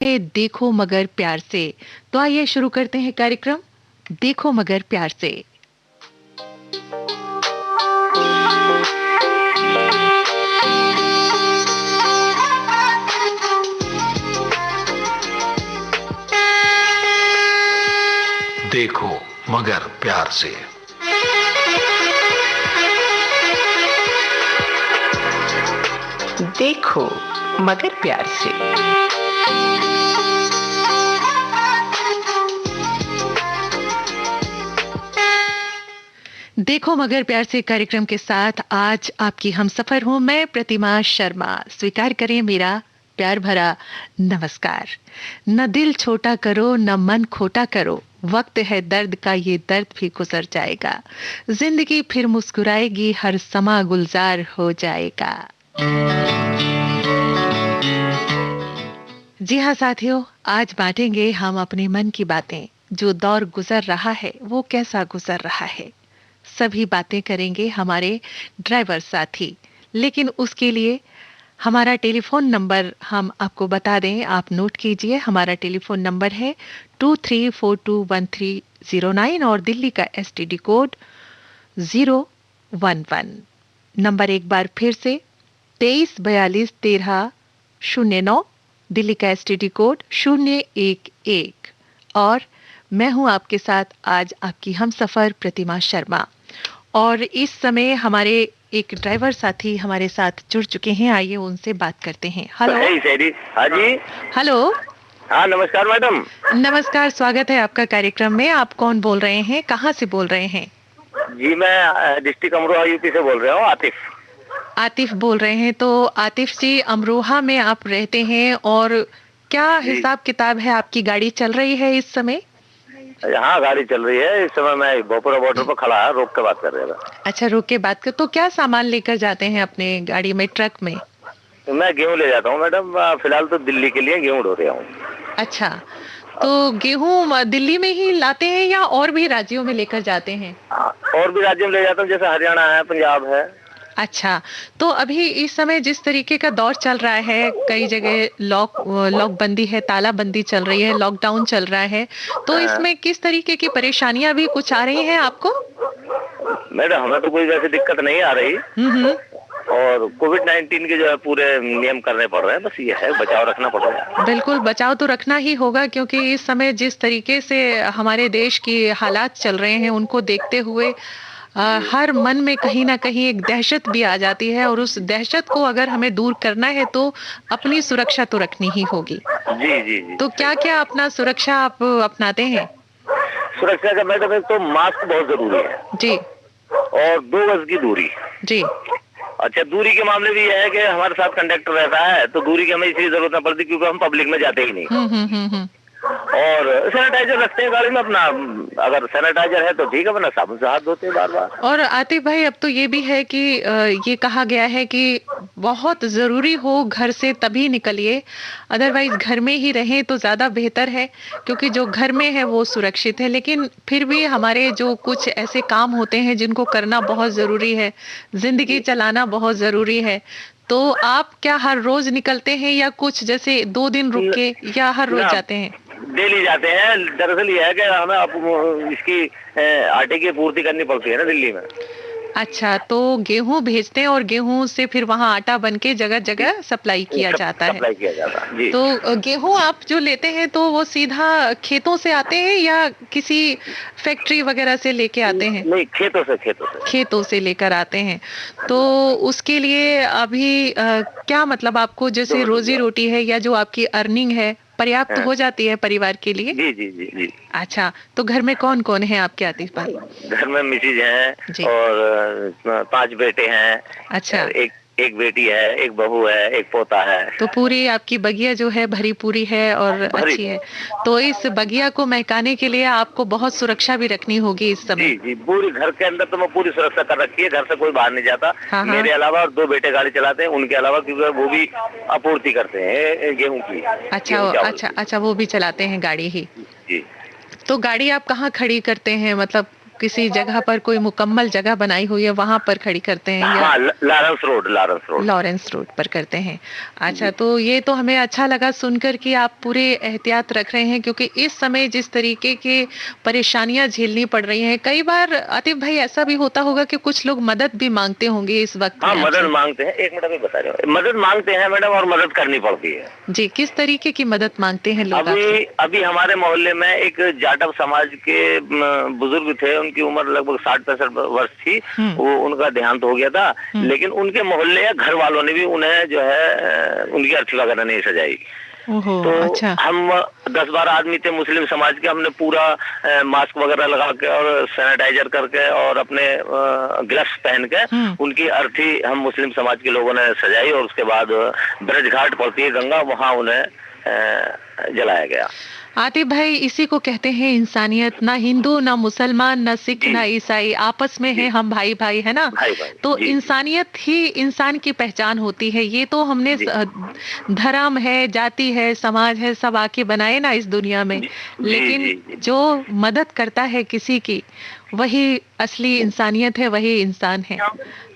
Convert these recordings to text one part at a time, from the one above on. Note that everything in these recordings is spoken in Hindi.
देखो मगर प्यार से। तो आइए शुरू करते हैं कार्यक्रम देखो मगर प्यार से। देखो मगर प्यार से। देखो मगर प्यार से। देखो मगर प्यार से कार्यक्रम के साथ आज आपकी हमसफर हूं मैं प्रतिमा शर्मा। स्वीकार करें मेरा प्यार भरा नमस्कार। न दिल छोटा करो न मन खोटा करो, वक्त है दर्द का ये दर्द भी गुजर जाएगा। जिंदगी फिर मुस्कुराएगी, हर समा गुलजार हो जाएगा। जी हाँ साथियों, आज बांटेंगे हम अपने मन की बातें। जो दौर गुजर रहा है वो कैसा गुजर रहा है, सभी बातें करेंगे हमारे ड्राइवर साथी। लेकिन उसके लिए हमारा टेलीफोन नंबर हम आपको बता दें, आप नोट कीजिए। हमारा टेलीफोन नंबर है 23421309 और दिल्ली का एसटीडी कोड 011। नंबर एक बार फिर से 23421309, दिल्ली का एसटीडी कोड 011। और मैं हूं आपके साथ आज आपकी हमसफर प्रतिमा शर्मा। और इस समय हमारे एक ड्राइवर साथी हमारे साथ जुड़ चुके हैं, आइए उनसे बात करते हैं। हेलो। हाँ जी। हेलो। हाँ नमस्कार मैडम। नमस्कार, स्वागत है आपका कार्यक्रम में। आप कौन बोल रहे हैं, कहाँ से बोल रहे हैं? जी मैं डिस्ट्रिक्ट अमरोहा यूपी से बोल रहा हूँ, आतिफ। आतिफ बोल रहे हैं। तो आतिफ जी, अमरोहा में आप रहते हैं और क्या हिसाब किताब है, आपकी गाड़ी चल रही है इस समय? हाँ गाड़ी चल रही है इस समय। मैं भोपुरा बॉर्डर पर खड़ा है, रोक के बात कर रहा था। अच्छा, रोक के बात कर। तो क्या सामान लेकर जाते हैं अपने गाड़ी में, ट्रक में? तो मैं गेहूँ ले जाता हूँ मैडम, फिलहाल तो दिल्ली के लिए गेहूँ ढो रहा हूँ। अच्छा, तो गेहूं दिल्ली में ही लाते हैं या और भी राज्यों में लेकर जाते हैं? और भी राज्यों में ले जाता हूँ, जैसे हरियाणा है, पंजाब है। अच्छा, तो अभी इस समय जिस तरीके का दौर चल रहा है, कई जगह लॉक बंदी है, तालाबंदी चल रही है, लॉकडाउन चल रहा है, तो इसमें किस तरीके की परेशानियां भी कुछ आ रही हैं आपको? मैडम हमें तो कोई वैसी दिक्कत नहीं आ रही। और कोविड-19 के जो है पूरे नियम करने पड़ रहे हैं, बस ये है, बचाव रखना पड़ रहा है। बिल्कुल बचाव तो रखना ही होगा, क्योंकि इस समय जिस तरीके से हमारे देश की हालात चल रहे हैं उनको देखते हुए हर मन में कहीं ना कहीं एक दहशत भी आ जाती है, और उस दहशत को अगर हमें दूर करना है तो अपनी सुरक्षा तो रखनी ही होगी। जी जी जी। तो क्या क्या अपना सुरक्षा आप अपनाते हैं? सुरक्षा का मैडम एक तो मास्क बहुत जरूरी है जी। और 2 गज की दूरी। जी। अच्छा, दूरी के मामले भी यह है कि हमारे साथ कंडक्टर रहता है, तो दूरी की हमें इसलिए जरूरत न पड़ती क्योंकि हम पब्लिक में जाते ही नहीं। और सैनिटाइजर रखते हैं गाड़ी में अपना, अगर सैनिटाइजर है तो ठीक है, वरना साबुन से हाथ धोते हैं बार बार। और आतिफ भाई, अब तो ये भी है कि ये कहा गया है कि बहुत जरूरी हो घर से तभी निकलिए, अदरवाइज घर में ही रहें तो ज्यादा बेहतर है, क्योंकि जो घर में है वो सुरक्षित है। लेकिन फिर भी हमारे जो कुछ ऐसे काम होते हैं जिनको करना बहुत जरूरी है, जिंदगी चलाना बहुत जरूरी है। तो आप क्या हर रोज निकलते हैं या कुछ जैसे 2 दिन रुक के, या हर रोज जाते हैं? डेली जाते हैं। दरअसल ये है कि हमें इसकी आटे की पूर्ति करनी पड़ती है ना दिल्ली में। अच्छा, तो गेहूं भेजते हैं और गेहूं से फिर वहां आटा बनके जगह जगह सप्लाई किया जाता है। सप्लाई किया जाता है जी। तो गेहूं आप जो लेते हैं तो वो सीधा खेतों से आते हैं या किसी फैक्ट्री वगैरह से लेके आते हैं? नहीं, खेतों से खेतों से लेकर आते हैं। तो उसके लिए अभी क्या मतलब आपको जैसे रोजी रोटी है या जो आपकी अर्निंग है पर्याप्त हो जाती है परिवार के लिए? जी जी जी जी। अच्छा, तो घर में कौन कौन है आपके आतिफ भाई? घर में मिसेज हैं और 5 बेटे हैं। अच्छा। एक बेटी है, एक बहू है, एक पोता है। तो पूरी आपकी बगिया जो है भरी पूरी है और अच्छी है। तो इस बगिया को महकाने के लिए आपको बहुत सुरक्षा भी रखनी होगी इस समय। जी जी, पूरी घर के अंदर तो मैं पूरी सुरक्षा कर रखी है, घर से कोई बाहर नहीं जाता। हाँ। मेरे अलावा और 2 बेटे गाड़ी चलाते हैं, उनके अलावा, क्योंकि वो भी आपूर्ति करते हैं गेहूं की। अच्छा, वो भी चलाते हैं गाड़ी ही? जी। तो गाड़ी आप कहाँ खड़ी करते हैं, मतलब किसी जगह पर कोई मुकम्मल जगह बनाई हुई है वहां पर खड़ी करते हैं, या हाँ, लॉरेंस रोड पर करते हैं? अच्छा, तो ये तो हमें अच्छा लगा सुनकर कि आप पूरे एहतियात रख रहे हैं, क्योंकि इस समय जिस तरीके के परेशानियां झेलनी पड़ रही हैं, कई बार आतिफ भाई ऐसा भी होता होगा कि कुछ लोग मदद भी मांगते होंगे इस वक्त हाँ, में मदद आपसे। मांगते हैं, एक मिनट अभी बता रहे हो, मदद मांगते हैं मैडम, और मदद करनी पड़ती है जी, किस तरीके की मदद मांगते हैं लोग आपसे? अभी हमारे मोहल्ले में एक जाटव समाज के बुजुर्ग थे, उनकी उम्र लगभग 60-65 वर्ष थी, वो उनका देहांत हो गया था, लेकिन उनके मोहल्ले या घर वालों ने भी उन्हें जो है उनकी अर्थी वगैरह नहीं सजाई। तो अच्छा। हम 10-12 आदमी थे मुस्लिम समाज के, हमने पूरा मास्क वगैरह लगा के और सैनिटाइजर करके और अपने ग्लव्स पहन के उनकी अर्थी हम मुस्लिम समाज के लोगों ने सजाई, और उसके बाद ब्रज घाट पड़ती है गंगा, वहां उन्हें जलाया गया। आतिफ भाई, इसी को कहते हैं इंसानियत। ना हिंदू, ना मुसलमान, ना सिख, ना ईसाई, आपस में है हम भाई भाई, है ना? भाई भाई, तो इंसानियत ही इंसान की पहचान होती है। ये तो हमने धर्म है, जाति है, समाज है, सब आके बनाए ना इस दुनिया में, लेकिन जो मदद करता है किसी की, वही असली इंसानियत है, वही इंसान है।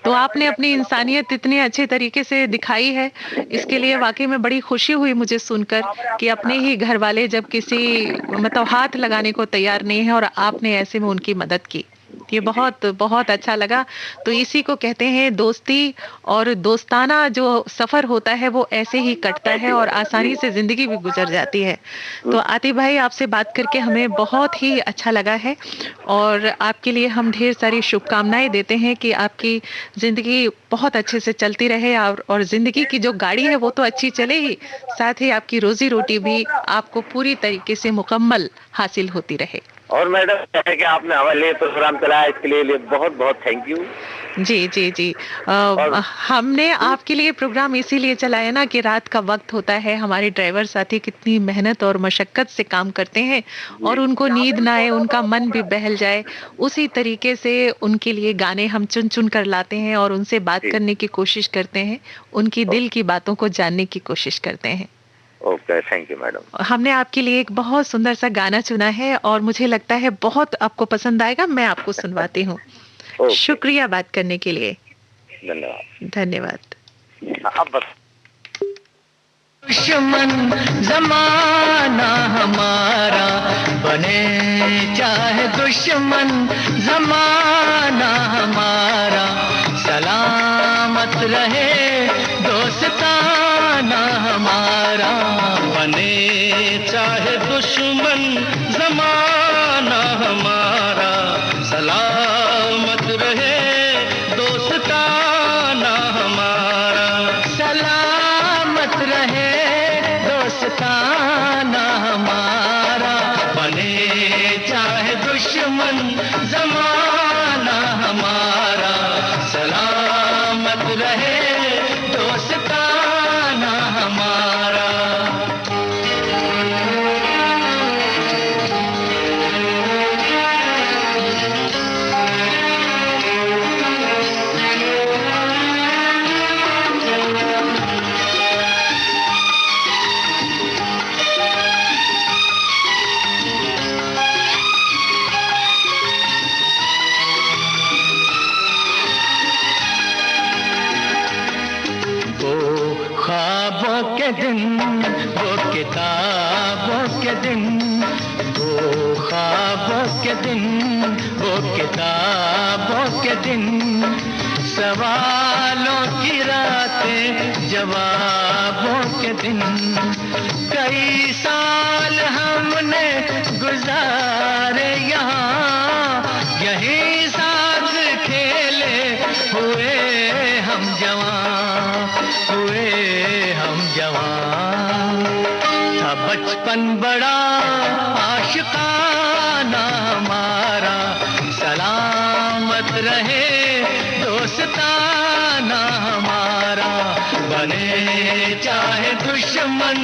तो आपने अपनी इंसानियत इतने अच्छे तरीके से दिखाई है, इसके लिए वाकई में बड़ी खुशी हुई मुझे सुनकर कि अपने ही घर वाले जब किसी मतलब हाथ लगाने को तैयार नहीं है और आपने ऐसे में उनकी मदद की, ये बहुत बहुत अच्छा लगा। तो इसी को कहते हैं दोस्ती, और दोस्ताना जो सफर होता है वो ऐसे ही कटता है और आसानी से जिंदगी भी गुजर जाती है। तो आतिफ भाई, आपसे बात करके हमें बहुत ही अच्छा लगा है, और आपके लिए हम ढेर सारी शुभकामनाएं देते हैं कि आपकी जिंदगी बहुत अच्छे से चलती रहे, और जिंदगी की जो गाड़ी है वो तो अच्छी चले ही, साथ ही आपकी रोजी रोटी भी आपको पूरी तरीके से मुकम्मल हासिल होती रहे। और मैडम है कि आपने हमारे लिए प्रोग्राम चलाया, इसके लिए बहुत बहुत थैंक यू। जी जी जी। हमने आपके लिए प्रोग्राम इसीलिए चलाया ना कि रात का वक्त होता है, हमारे ड्राइवर साथी कितनी मेहनत और मशक्कत से काम करते हैं, और उनको नींद ना आए, उनका मन भी बहल जाए, उसी तरीके से उनके लिए गाने हम चुन चुन कर लाते हैं और उनसे बात करने की कोशिश करते हैं, उनकी दिल की बातों को जानने की कोशिश करते हैं। Okay, thank you madam. हमने आपके लिए एक बहुत सुंदर सा गाना चुना है, और मुझे लगता है बहुत आपको पसंद आएगा। मैं आपको सुनवाती हूँ। शुक्रिया बात करने के लिए। धन्यवाद। धन्यवाद। अब बस दुश्मन जमाना हमारा बने, चाहे दुश्मन जमाना हमारा, सलामत रहे दोस्ताना हमारा बने, चाहे दुश्मन जमाना हमारा, सलामत रहे दोस्ताना हमारा, सलामत रहे दोस्ताना हमारा, बने चाहे दुश्मन जमाना हमारा, सलामत रहे दोस्ताना हमारा। के दिन, वो किताबों के दिन, वो ख्वाबों के दिन, वो किताबों के दिन, सवालों की रातें जवाबों के दिन, कई साल हमने गुजारे यहाँ, यही साथ खेले हुए हम जवां, हुए हम जवां। था बचपन बड़ा आशिकाना हमारा, सलामत रहे दोस्ताना हमारा, बने चाहे दुश्मन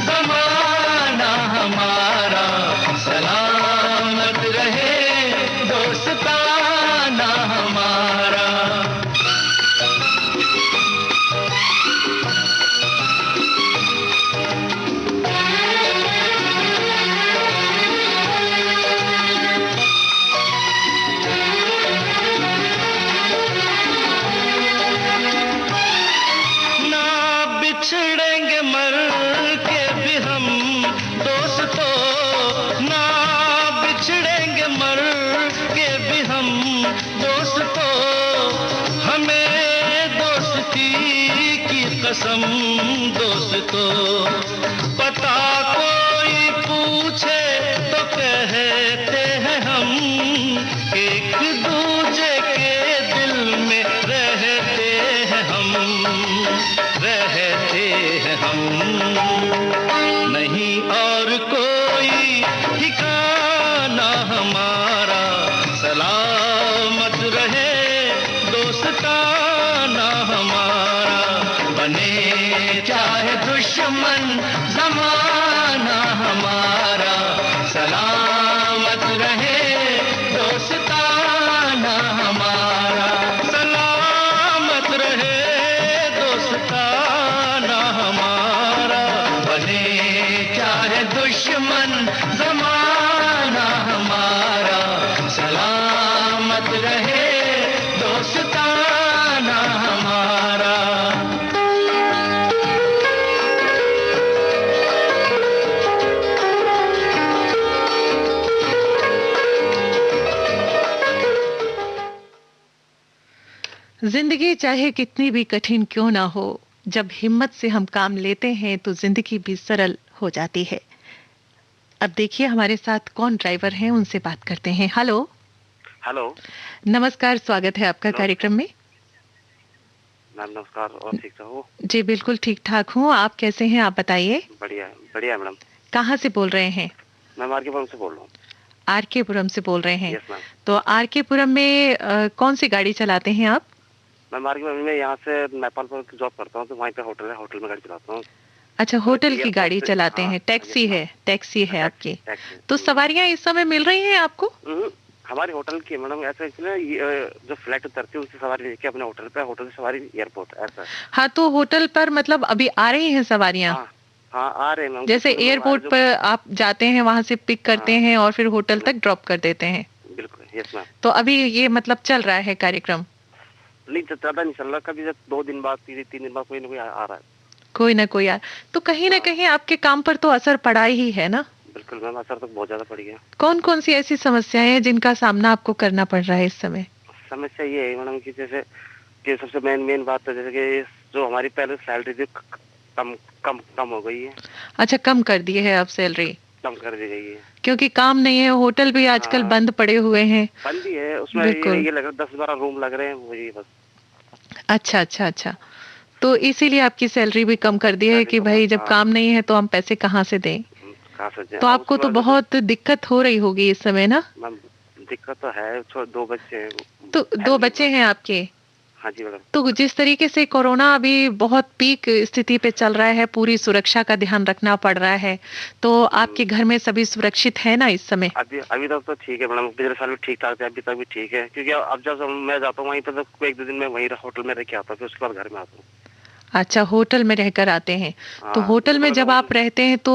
जमाना हमारा, सलामत रहे दोस्ताना हमारा। दोस्तों ना बिछड़ेंगे मर के भी हम दोस्तों, हमें दोस्ती की कसम दोस्तों। पता कोई पूछे तो कहते हैं हम एक दूजे के दिल में रहते हैं हम, रहते हैं हम। नहीं और कोई ठिकाना हमारा, सलामत रहे दोस्ताना हमारा। बने चाहे दुश्मन जमाना हमारा, सलामत रहे दोस्ताना हमारा, सलामत रहे दोस्ताना हमारा। बने चाहे दुश्मन जमाना हमारा, सलामत रहे दोस्ताना हमारा। जिंदगी चाहे कितनी भी कठिन क्यों ना हो, जब हिम्मत से हम काम लेते हैं तो जिंदगी भी सरल हो जाती है। अब देखिए हमारे साथ कौन ड्राइवर हैं, उनसे बात करते हैं। हेलो। हेलो नमस्कार, स्वागत है आपका कार्यक्रम में। मैम, नमस्कार। और ठीक ठाक हो? जी बिल्कुल ठीक ठाक हूँ, आप कैसे हैं, आप बताइए। बढ़िया बढ़िया मैडम। कहाँ से बोल रहे हैं? मैं आरकेपुरम से बोल रहा हूँ। आरकेपुरम से बोल रहे हैं? Yes ma'am. तो आरकेपुरम में कौन सी गाड़ी चलाते हैं आप? मैं आरकेपुरम में यहाँ से नेपाल पर जॉब करता हूँ, तो वहीं पे होटल है, होटल में गाड़ी चलाता हूँ। अच्छा, होटल की गाड़ी चलाते हैं। हाँ, टैक्सी है, टैक्सी है आपकी। टैक्सी। तो सवारियां इस समय मिल रही हैं आपको? हमारी होटल की मैडम ऐसा इसलिए जो फ्लाइट उतरती है उससे सवारी लेके अपने होटल पे, होटल से सवारी एयरपोर्ट, ऐसा। हाँ, तो होटल पर मतलब अभी आ रही हैं सवारियां? हाँ हाँ, आ रहे हैं। जैसे एयरपोर्ट पर आप जाते हैं, वहां से पिक करते हैं और फिर होटल तक ड्रॉप कर देते हैं। बिल्कुल, यस मैम। तो अभी ये मतलब चल रहा है कार्यक्रम? नहीं, ज्यादा नहीं चल रहा, कभी जब 2 दिन बाद 3 दिन बाद कोई ना कोई आ रहा है। कोई ना कोई यार। तो कहीं ना कहीं आपके काम पर तो असर पड़ा ही है ना? बिल्कुल मैम, असर तो बहुत ज्यादा पड़ गया। कौन कौन सी ऐसी समस्याएं हैं जिनका सामना आपको करना पड़ रहा है इस समय? समस्या ये है मैडम कि जैसे कि सबसे मेन बात तो जैसे कि जो हमारी पहले सैलरी थी कम कम कम हो गई है। अच्छा, कम कर दी है अब सैलरी? कम कर दी गई है क्योंकि काम नहीं है, होटल भी आजकल बंद पड़े हुए हैं। बंद ही है, उसमें ये लग रहा 10-12 रूम लग रहे हैं, वही बस। अच्छा अच्छा अच्छा, तो इसीलिए आपकी सैलरी भी कम कर दी है कि भाई जब काम नहीं है तो हम पैसे कहाँ से दें? तो आपको तो बहुत दिक्कत हो रही होगी इस समय ना? मैम दिक्कत तो है, 2 बच्चे हैं। तो 2 बच्चे हैं आपके? हाँ जी मैडम। तो जिस तरीके से कोरोना अभी बहुत पीक स्थिति पे चल रहा है, पूरी सुरक्षा का ध्यान रखना पड़ रहा है, तो आपके घर में सभी सुरक्षित है ना इस समय? अभी तक तो ठीक है मैडम, पिछले साल भी ठीक ठाक थे, अभी तक भी ठीक है। क्योंकि अब जब मैं जाता हूँ वहीं पे तो 1-2 दिन में वहीं होटल में रह के आता हूँ, फिर उसके बाद घर में आता हूँ। अच्छा, होटल में रहकर आते हैं। तो होटल में जब आप रहते हैं तो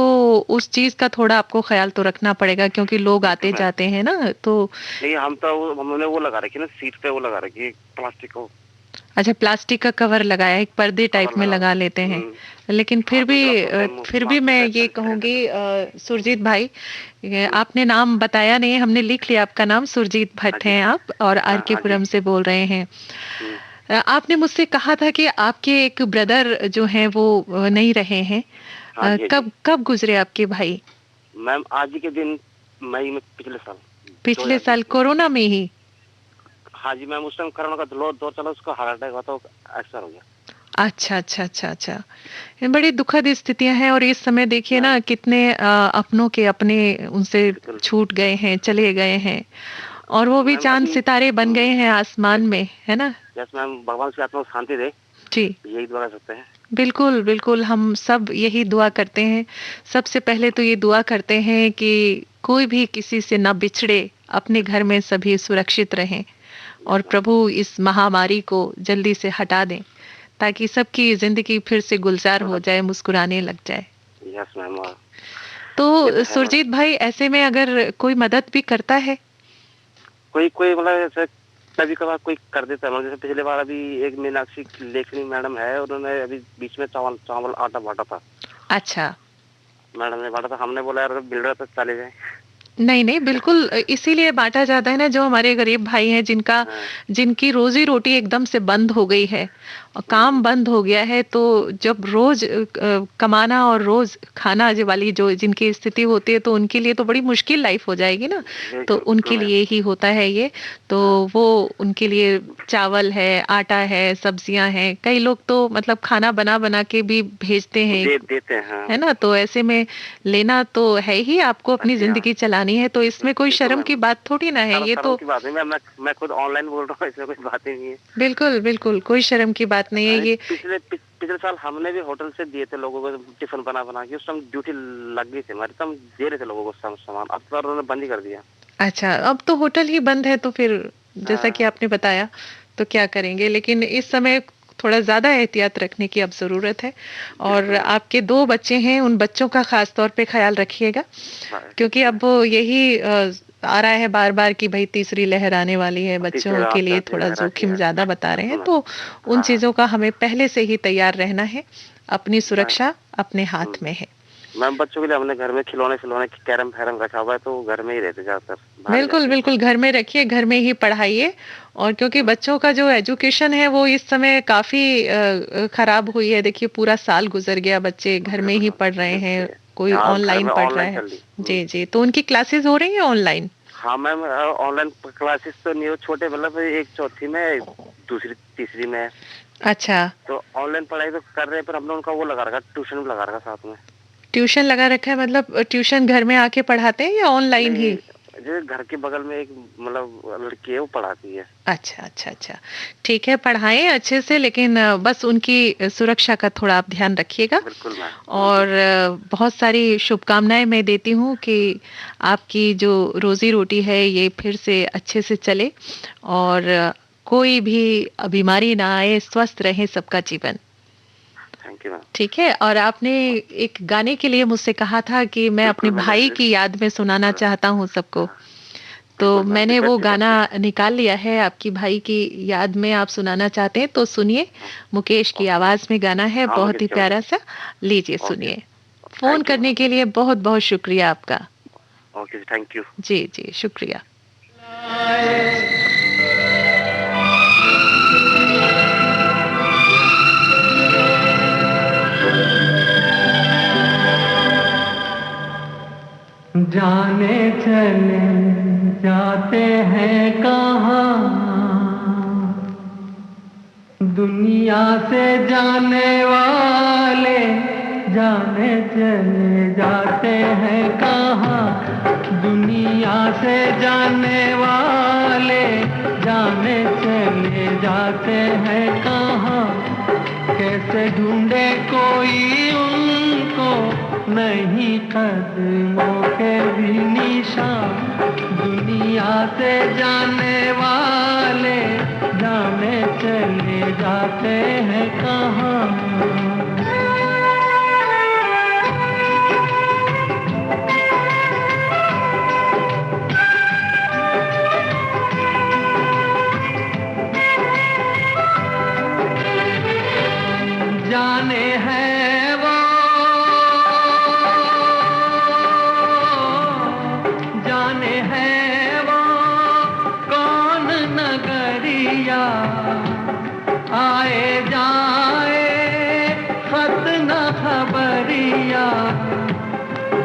उस चीज का थोड़ा आपको ख्याल तो रखना पड़ेगा, क्योंकि लोग आते जाते हैं ना। तो नहीं, हमने वो लगा रखी ना सीट पे, वो लगा रखी प्लास्टिक को। अच्छा, प्लास्टिक का कवर लगाया, एक पर्दे टाइप में लगा लेते हैं। लेकिन फिर भी मैं ये कहूंगी सुरजीत भाई, आपने नाम बताया नहीं, हमने लिख लिया आपका नाम, सुरजीत भट्ट हैं आप और आरकेपुरम से बोल रहे हैं। आपने मुझसे कहा था कि आपके एक ब्रदर जो हैं वो नहीं रहे हैं। कब गुजरे आपके भाई? मैम आज ही के दिन, मई में, पिछले साल कोरोना में ही? हाँ जी मैम, उस टाइम कोरोना का दौर चला, उसको हार्ट अटैक हुआ तो एक्सपायर हो गया। अच्छा अच्छा अच्छा अच्छा, ये बड़ी दुखद स्थितियां हैं। और इस समय देखिए ना कितने अपनों के अपने उनसे छूट गए हैं, चले गए हैं, और वो भी चांद सितारे बन गए हैं आसमान में, है ना? यस मैम, भगवान की आत्मा को शांति दे, जी यही दुआ कर सकते हैं। बिल्कुल बिल्कुल, हम सब यही दुआ करते हैं। सबसे पहले तो ये दुआ करते हैं कि कोई भी किसी से न बिछड़े, अपने घर में सभी सुरक्षित रहें, और प्रभु इस महामारी को जल्दी से हटा दें, ताकि सबकी जिंदगी फिर से गुलजार हो जाए, मुस्कुराने लग जाए। Yes ma'am. तो सुरजीत भाई, ऐसे में अगर कोई मदद भी करता है, कोई मतलब ऐसे कभी कभार कोई कर देता है, जैसे पिछले बार अभी एक मीनाक्षी लेखनी मैडम है, उन्होंने अभी बीच में चावल आटा बांटा था। अच्छा। मैडम ने बांटा था, हमने बोला यार बिल्डर तो चले जाए। नहीं नहीं, बिल्कुल इसीलिए बांटा जाता है ना, जो हमारे गरीब भाई हैं जिनका जिनकी रोजी रोटी एकदम से बंद हो गई है और काम बंद हो गया है, तो जब रोज कमाना और रोज खाना वाली जो जिनकी स्थिति होती है, तो उनके लिए तो बड़ी मुश्किल लाइफ हो जाएगी ना। तो उनके लिए ही होता है ये। तो वो उनके लिए चावल है, आटा है, सब्जियां हैं, कई लोग तो मतलब खाना बना बना के भी भेजते हैं, देते हैं, है ना। तो ऐसे में लेना तो है ही, आपको अपनी जिंदगी चलानी है, तो इसमें कोई शर्म की बात थोड़ी ना है। ये तो बात नहीं, मैं खुद ऑनलाइन बोल रहा हूँ, इसमें कोई बात ही नहीं है। बिल्कुल बिल्कुल कोई शर्म की बात नहीं है ये। पिछले साल हमने भी होटल से दिए थे लोगों को टिफिन बना बना के, उस टाइम ड्यूटी लग गई थी हमारी, तो हम दे रहे थे लोगों को सामान। अब तो उन्होंने बंद ही कर दिया। अच्छा, अब तो होटल ही बंद है, तो फिर जैसा कि आपने बताया, तो क्या करेंगे। लेकिन इस समय थोड़ा ज्यादा एहतियात रखने की अब जरूरत है। और आपके 2 बच्चे हैं, उन बच्चों का खास तौर पे ख्याल रखिएगा, क्योंकि अब यही आ रहा है बार बार कि भाई तीसरी लहर आने वाली है, बच्चों के लिए थोड़ा जोखिम ज्यादा बता रहे हैं, तो उन चीजों का हमें पहले से ही तैयार रहना है। अपनी सुरक्षा अपने हाथ में है। मैम बच्चों के लिए हमने घर में खिलौने कैरम फैरम रखा हुआ है, तो घर में ही रहते ज्यादातर। बिल्कुल बिल्कुल, घर में रखिए, घर में ही पढ़ाइए। और क्योंकि बच्चों का जो एजुकेशन है वो इस समय काफी खराब हुई है। देखिए पूरा साल गुजर गया, बच्चे घर में ही पढ़ रहे हैं, कोई ऑनलाइन पढ़ रहा है। जी जी, तो उनकी क्लासेस हो रही है ऑनलाइन? हाँ मैम, ऑनलाइन क्लासेस तो नहीं, छोटे मतलब एक चौथी में, दूसरी तीसरी में। अच्छा, तो ऑनलाइन पढ़ाई तो कर रहे हैं, पर हमने उनका वो लगा रखा, ट्यूशन लगा रखा साथ में। ट्यूशन लगा रखा है, मतलब ट्यूशन घर में आके पढ़ाते हैं या ऑनलाइन ही? जो घर के बगल में एक मतलब लड़की है, वो पढ़ाती है। अच्छा अच्छा अच्छा, ठीक है, पढ़ाएं अच्छे से, लेकिन बस उनकी सुरक्षा का थोड़ा आप ध्यान रखिएगा। बिल्कुल मैम। और बहुत सारी शुभकामनाएं मैं देती हूँ कि आपकी जो रोजी रोटी है ये फिर से अच्छे से चले, और कोई भी बीमारी ना आए, स्वस्थ रहे सबका जीवन। ठीक है। और आपने एक गाने के लिए मुझसे कहा था कि मैं अपने भाई की याद में सुनाना चाहता हूँ सबको, तो मैंने वो गाना निकाल लिया है, आपकी भाई की याद में आप सुनाना चाहते हैं तो सुनिए। मुकेश की आवाज में गाना है, बहुत ही प्यारा सा, लीजिए सुनिए। फोन करने के लिए बहुत बहुत शुक्रिया आपका। Okay, thank you. जी जी, शुक्रिया। जाने चले जाते हैं कहाँ, दुनिया से जाने वाले, जाने चले जाते हैं कहाँ, दुनिया से जाने वाले, जाने चले जाते हैं कहाँ। कैसे ढूंढे कोई उनको, नहीं कदमों के भी निशान, दुनिया से जाने वाले, जाने चले जाते हैं कहाँ। जाने हैं वो, जाने हैं वो कौन नगरिया, आए जाए खत न खबरिया,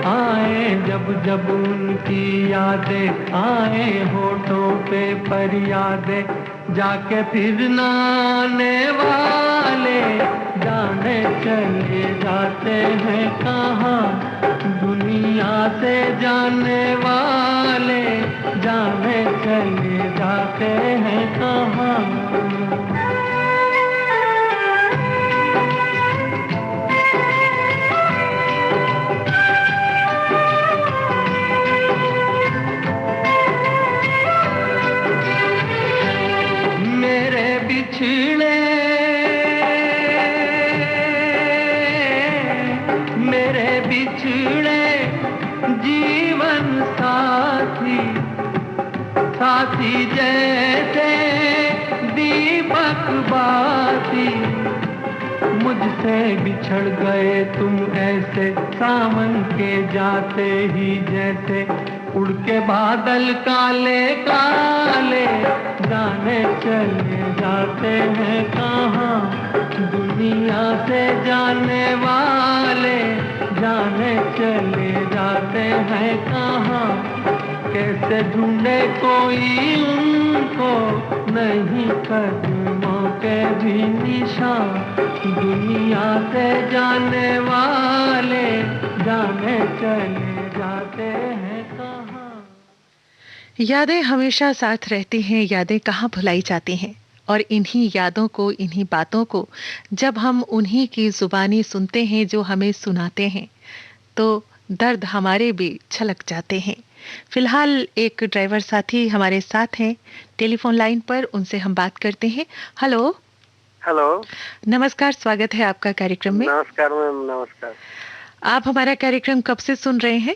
आए जब जब उनकी यादें आए होठों पे फरियादें, जाके फिर न आने वाले, जाने चले जाते हैं कहाँ, दुनिया से जाने वाले, जाने चले जाते हैं कहाँ। मेरे बिछड़े जीवन साथी, साथी जैसे दीपक बाती, मुझ मुझसे बिछड़ गए तुम ऐसे सावन के जाते ही जैसे उड़ के बादल काले काले जाने चले जाते हैं कहाँ दुनिया से जाने वाले जाने चले जाते हैं कहाँ कैसे ढूंढे कोई उनको नहीं कदमों के भी निशान दुनिया से जाने वाले जाने चले जाते हैं कहाँ। यादें हमेशा साथ रहती हैं, यादें कहाँ भुलाई जाती हैं। और इन्हीं यादों को, इन्हीं बातों को जब हम उन्हीं की जुबानी सुनते हैं जो हमें सुनाते हैं, तो दर्द हमारे भी छलक जाते हैं। फिलहाल एक ड्राइवर साथी हमारे साथ हैं टेलीफोन लाइन पर, उनसे हम बात करते हैं। हेलो। हेलो, नमस्कार, स्वागत है आपका कार्यक्रम में। नमस्कार मैम, नमस्कार। आप हमारा कार्यक्रम कब से सुन रहे हैं?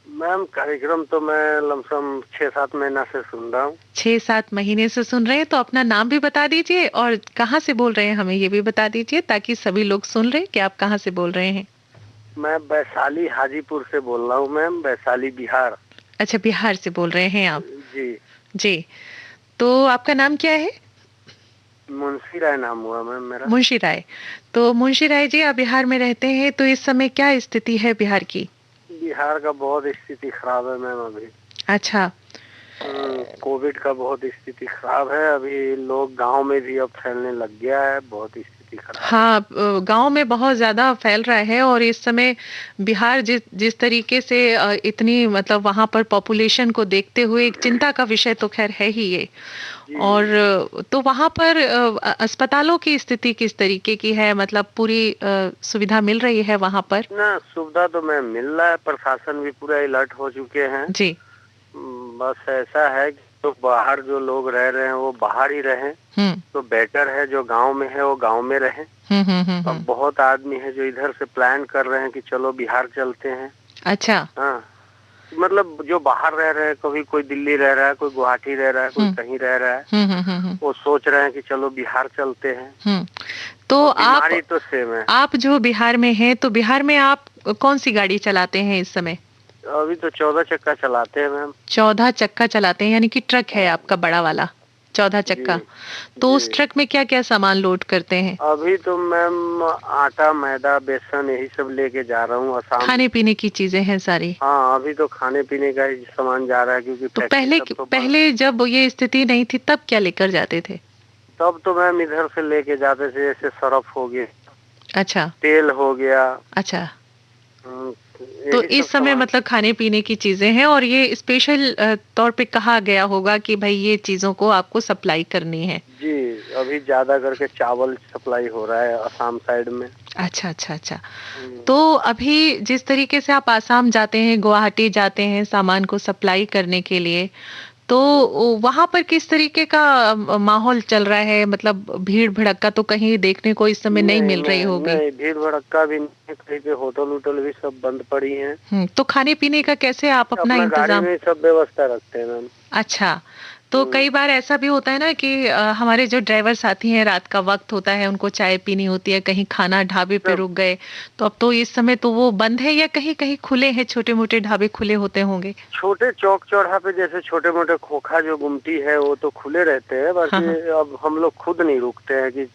मैम कार्यक्रम तो मैं लमसम 6-7 महीना से सुन रहा हूँ। 6-7 महीने से सुन रहे हैं, तो अपना नाम भी बता दीजिए और कहाँ से बोल रहे हैं हमें ये भी बता दीजिए, ताकि सभी लोग सुन रहे हैं कि आप कहाँ से बोल रहे हैं। मैं वैशाली हाजीपुर से बोल रहा हूँ मैम, वैशाली बिहार। अच्छा, बिहार से बोल रहे हैं आप? जी जी। तो आपका नाम क्या है? मुंशी राय नाम हुआ मैम मेरा। मुंशी राय। तो मुंशी राय जी, आप बिहार में रहते हैं, तो इस समय क्या स्थिति है बिहार की? बिहार का बहुत स्थिति खराब है मैम अभी। अच्छा। कोविड का बहुत स्थिति खराब है अभी, लोग गांव में भी अब फैलने लग गया है, बहुत स्थिति खराब। हाँ, गांव में बहुत ज्यादा फैल रहा है। और इस समय बिहार जिस तरीके से इतनी मतलब वहां पर पॉपुलेशन को देखते हुए एक चिंता का विषय तो खैर है ही ये। और तो वहां पर अस्पतालों की स्थिति किस तरीके की है? मतलब पूरी सुविधा मिल रही है वहां पर? ना, सुविधा तो मैम मिल रहा है, प्रशासन भी पूरा अलर्ट हो चुके हैं जी। बस ऐसा है कि तो बाहर जो लोग रह रहे हैं वो बाहर ही रहें, तो बेटर है। जो गांव में है वो गांव में रहें। अब बहुत आदमी है जो इधर से प्लान कर रहे हैं कि चलो बिहार चलते हैं। अच्छा। हाँ, मतलब जो बाहर रह रहे हैं, कभी कोई दिल्ली रह रहा है, कोई गुवाहाटी रह रहा है, कोई कहीं रह रहा है, वो सोच रहे हैं कि चलो बिहार चलते हैं। तो आप तो सेम है। आप जो बिहार में हैं, तो बिहार में आप कौन सी गाड़ी चलाते हैं इस समय? अभी तो 14 चक्का चलाते हैं मैम। 14 चक्का चलाते हैं, यानी कि ट्रक है आपका बड़ा वाला 14 चक्का। तो उस ट्रक में क्या क्या सामान लोड करते हैं? अभी तो मैम आटा, मैदा, बेसन यही सब लेके जा रहा हूँ असम। खाने पीने की चीजें हैं सारी? हाँ, अभी तो खाने पीने का ही सामान जा रहा है, क्योंकि तो पहले जब ये स्थिति नहीं थी तब क्या लेकर जाते थे? तब तो मैम इधर से लेके जाते थे, जैसे सर्फ हो गया, अच्छा, तेल हो गया। अच्छा। तो इस समय मतलब खाने पीने की चीजें हैं, और ये स्पेशल तौर पे कहा गया होगा कि भाई ये चीजों को आपको सप्लाई करनी है। जी, अभी ज्यादा करके चावल सप्लाई हो रहा है असम साइड में। अच्छा, अच्छा, अच्छा। तो अभी जिस तरीके से आप आसाम जाते हैं, गुवाहाटी जाते हैं सामान को सप्लाई करने के लिए, तो वहां पर किस तरीके का माहौल चल रहा है? मतलब भीड़ भड़क्का तो कहीं देखने को इस समय नहीं मिल रही होगी। नहीं, भीड़ भड़क्का भी नहीं, कहीं पे होटल वोटल भी सब बंद पड़ी हैं। तो खाने पीने का कैसे आप अपना इंतजाम? गाड़ी में सब व्यवस्था रखते हैं मैम। अच्छा। तो कई बार ऐसा भी होता है ना कि हमारे जो ड्राइवर साथी हैं, रात का वक्त होता है, उनको चाय पीनी होती है, कहीं खाना ढाबे पे रुक गए, तो अब तो इस समय तो वो बंद है, या कहीं कहीं खुले हैं, छोटे मोटे ढाबे खुले होते होंगे? छोटे चौक चौराहा पे जैसे छोटे मोटे खोखा जो गुमटी है वो तो खुले रहते हैं, बाकी अब हम लोग खुद नहीं रुकते हैं कि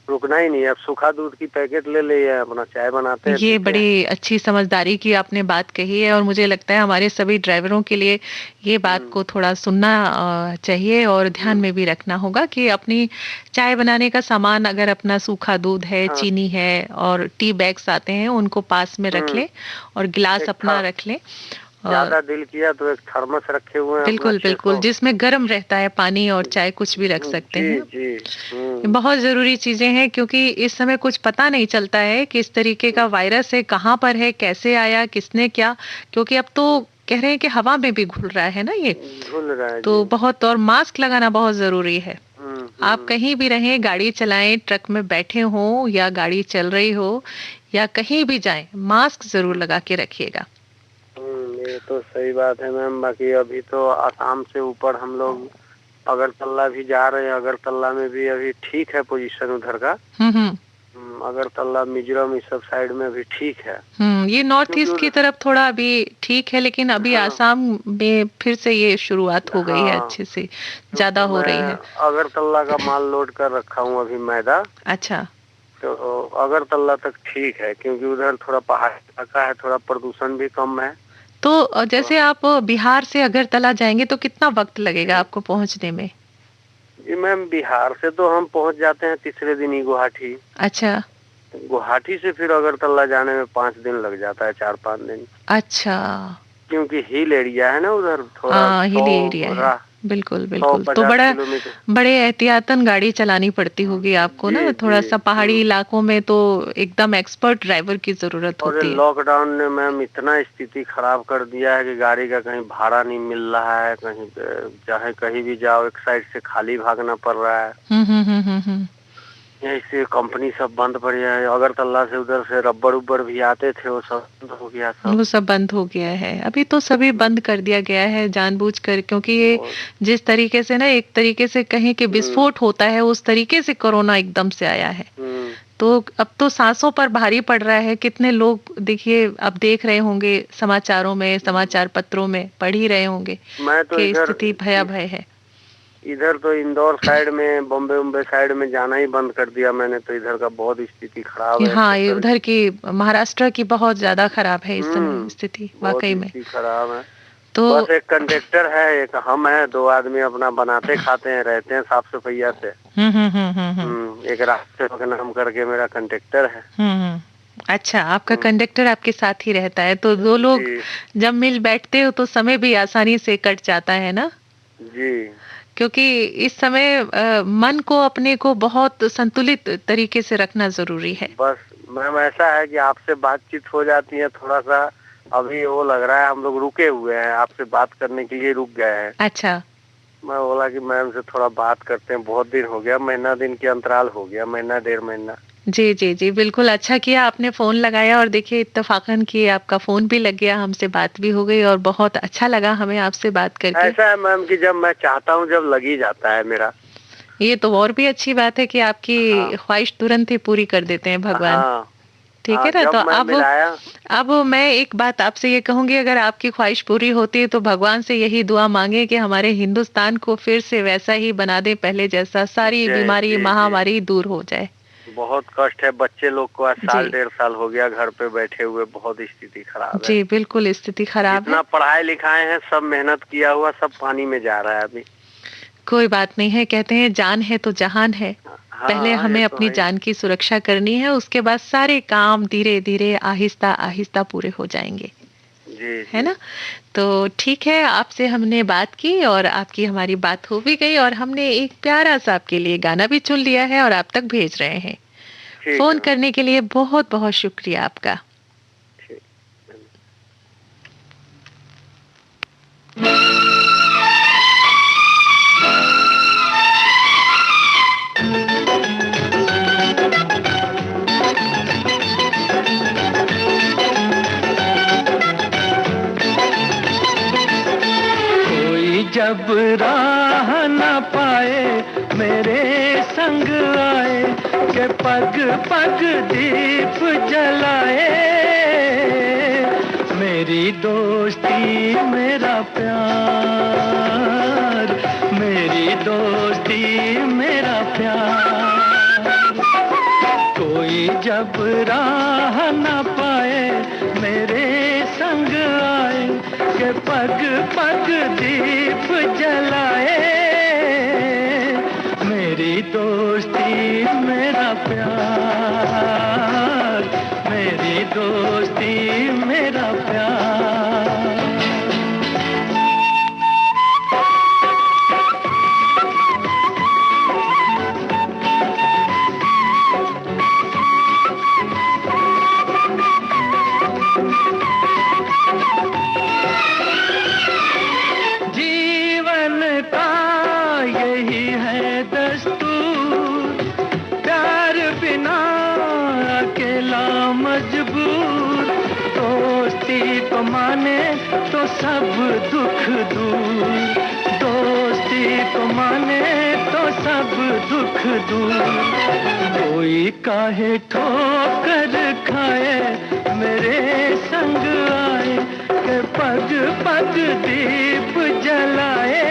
रुकना ही नहीं है। अब सूखा दूध की पैकेट ले ले या अपना चाय बनाते हैं। ये बड़ी अच्छी समझदारी की आपने बात कही है, और मुझे लगता है हमारे सभी ड्राइवरों के लिए ये बात को थोड़ा सुनना चाहिए और ध्यान में भी रखना होगा कि अपनी चाय बनाने का सामान, अगर अपना सूखा दूध है, चीनी है और टी बैग्स आते हैं, उनको पास में रख ले और गिलास अपना रख ले। ज्यादा दिल किया तो एक थर्मस रखे हुए हैं। बिल्कुल बिल्कुल, जिसमें गर्म रहता है पानी और चाय, कुछ भी रख सकते हैं। जी। बहुत जरूरी चीजें हैं, क्योंकि इस समय कुछ पता नहीं चलता है कि इस तरीके का वायरस है, कहाँ पर है, कैसे आया, किसने क्या, क्योंकि अब तो कह रहे हैं कि हवा में भी घुल रहा है ना, ये घुल रहा है तो बहुत, और मास्क लगाना बहुत जरूरी है। आप कहीं भी रहें, गाड़ी चलाएं, ट्रक में बैठे हो या गाड़ी चल रही हो या कहीं भी जाएं, मास्क जरूर लगा के रखिएगा। ये तो सही बात है मैम। बाकी अभी तो आसाम से ऊपर हम लोग अगरतला भी जा रहे हैं। अगरतला में भी अभी ठीक है पोजीशन उधर का। अगरतला मिजोरम इस सब साइड में भी ठीक है। ये नॉर्थ ईस्ट की तरफ थोड़ा अभी ठीक है, लेकिन अभी आसाम में फिर से ये शुरुआत हो गई है, अच्छे से ज्यादा हो रही है। अगरतला का माल लोड कर रखा हूँ अभी मैदा। अच्छा, तो अगरतला तक ठीक है, क्योंकि उधर थोड़ा पहाड़ी इलाका है, थोड़ा प्रदूषण भी कम है। तो जैसे आप बिहार से अगरतला जाएंगे तो कितना वक्त लगेगा आपको पहुंचने में? जी मैम, बिहार से तो हम पहुंच जाते हैं तीसरे दिन ही गुवाहाटी। अच्छा, गुवाहाटी से फिर अगरतला जाने में 5 दिन लग जाता है, 4-5 दिन। अच्छा, क्योंकि हिल एरिया है ना उधर, थोड़ा हिल एरिया है। बिल्कुल बिल्कुल, तो बड़े एहतियातन गाड़ी चलानी पड़ती होगी आपको ना, थोड़ा सा पहाड़ी इलाकों में तो एकदम एक्सपर्ट ड्राइवर की जरूरत होती है। लॉकडाउन ने मैम इतना स्थिति खराब कर दिया है कि गाड़ी का कहीं भाड़ा नहीं मिल रहा है, कहीं चाहे कहीं भी जाओ एक साइड से खाली भागना पड़ रहा है। ऐसे कंपनी सब बंद पड़ी है। अगरतला से उधर से रबड़ उब्बड़ भी आते थे, वो सब बंद हो गया। वो सब बंद हो गया है, अभी तो सभी बंद कर दिया गया है जानबूझकर, क्योंकि ये जिस तरीके से ना एक तरीके से कहें कि विस्फोट होता है, उस तरीके से कोरोना एकदम से आया है। तो अब तो सांसों पर भारी पड़ रहा है। कितने लोग देखिए, अब देख रहे होंगे समाचारों में, समाचार पत्रों में पढ़ ही रहे होंगे कि स्थिति भयावह है। इधर तो इंदौर साइड में, बॉम्बे उम्बे साइड में जाना ही बंद कर दिया मैंने, तो इधर का बहुत स्थिति खराब है। हाँ, ये उधर की महाराष्ट्र की बहुत ज्यादा खराब है इस समय स्थिति, वाकई में खराब है। तो बस एक कंडक्टर है, एक हम है, 2 आदमी अपना बनाते खाते हैं, रहते हैं साफ सफाइया से। एक रास्ते का नाम करके मेरा कंडक्टर है। अच्छा, आपका कंडक्टर आपके साथ ही रहता है, तो 2 लोग जब मिल बैठते हो तो समय भी आसानी से कट जाता है ना जी। क्योंकि इस समय मन को अपने को बहुत संतुलित तरीके से रखना जरूरी है। बस मैम ऐसा है कि आपसे बातचीत हो जाती है, थोड़ा सा अभी वो लग रहा है हम लोग रुके हुए हैं, आपसे बात करने के लिए रुक गए हैं। अच्छा, मैं बोला कि मैम से थोड़ा बात करते हैं, बहुत दिन हो गया, महीना दिन के अंतराल हो गया, महीना 1.5 महीना। जी जी जी, बिल्कुल अच्छा किया आपने फोन लगाया, और देखिए इत्तेफाकन कि आपका फोन भी लग गया, हमसे बात भी हो गई और बहुत अच्छा लगा हमें आपसे बात करके। ऐसा है मैम कि जब मैं चाहता हूँ जब लग ही जाता है मेरा। ये तो और भी अच्छी बात है कि आपकी ख्वाहिश तुरंत ही पूरी कर देते हैं भगवान। ठीक है ना, तो अब मैं एक बात आपसे ये कहूंगी, अगर आपकी ख्वाहिश पूरी होती है तो भगवान से यही दुआ मांगे कि हमारे हिंदुस्तान को फिर से वैसा ही बना दे पहले जैसा, सारी बीमारी महामारी दूर हो जाए। बहुत कष्ट है, बच्चे लोग को आज 1.5 साल हो गया घर पे बैठे हुए, बहुत स्थिति खराब है। जी बिल्कुल, स्थिति खराब है। जितना पढ़ाई लिखाए हैं, सब मेहनत किया हुआ सब पानी में जा रहा है अभी। कोई बात नहीं है, कहते हैं जान है तो जहान है। पहले हमें अपनी जान की सुरक्षा करनी है, उसके बाद सारे काम धीरे धीरे आहिस्ता आहिस्ता पूरे हो जाएंगे। जी, है ना। तो ठीक है, आपसे हमने बात की और आपकी हमारी बात हो भी गई, और हमने एक प्यारा सा आपके लिए गाना भी चुन लिया है और आप तक भेज रहे हैं। फोन करने के लिए बहुत बहुत शुक्रिया आपका। जब राह न पाए मेरे संग आए, के पग पग दीप जलाए, मेरी दोस्ती मेरा प्यार, मेरी दोस्ती मेरा प्यार। कोई जब राह न पाए मेरे संग आए, के पग पग दीप जलाए, मेरी दोस्ती मेरा प्यार, मेरी दोस्ती मेरा प्यार। माने तो सब दुख दूर, दोस्ती को माने तो सब दुख दूर, कोई काहे ठोकर खाए मेरे संग आए, के पग पग दीप जलाए,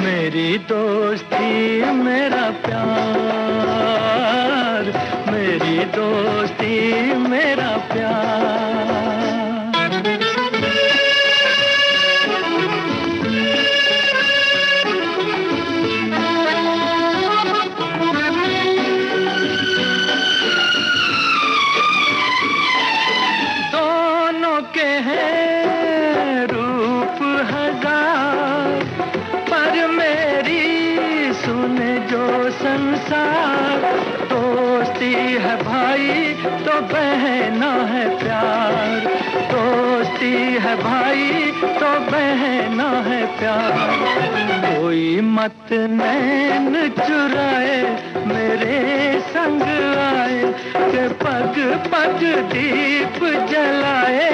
मेरी दोस्ती मेरा प्यार, मेरी दोस्ती मेरा प्यार। दोनों के हैं रूप हजार, पर मेरी सुने जो संसार, दोस्ती है भाई तो बहना है प्यार, दोस्ती है भाई तो बहना है प्यार, कोई मत नैन चुराए मेरे संग आए, के पग पग दीप जलाए,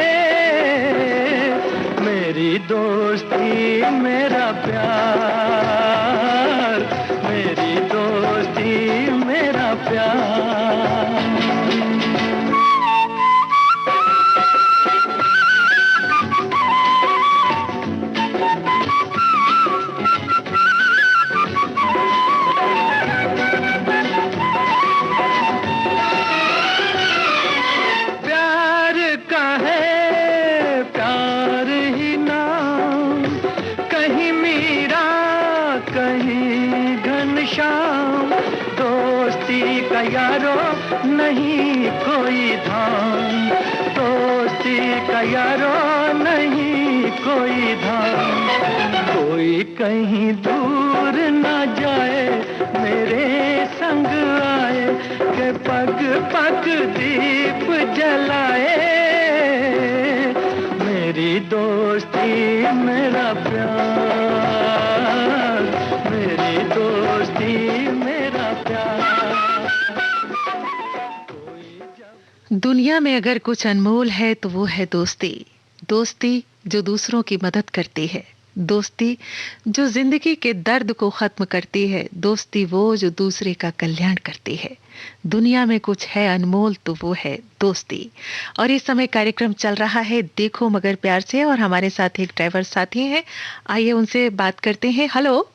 मेरी दोस्ती मेरा प्यार, मेरी दोस्ती मेरा प्यार। प्यार का है प्यार ही नाम, कहीं मीरा कहीं घनश्याम, दोस्ती का यारो नहीं कोई धाम, दोस्ती का यारो नहीं कोई धाम, कोई कहीं दूर ना जाए मेरे संग आए, के पग पग दीप जलाए, मेरी दोस्ती मेरा प्यार, मेरी दोस्ती मेरा प्यार। दुनिया में अगर कुछ अनमोल है तो वो है दोस्ती, दोस्ती जो दूसरों की मदद करती है, दोस्ती जो जिंदगी के दर्द को खत्म करती है, दोस्ती वो जो दूसरे का कल्याण करती है। दुनिया में कुछ है अनमोल तो वो है दोस्ती। और इस समय कार्यक्रम चल रहा है देखो मगर प्यार से, और हमारे साथ एक ड्राइवर साथी हैं, आइए उनसे बात करते हैं। हेलो।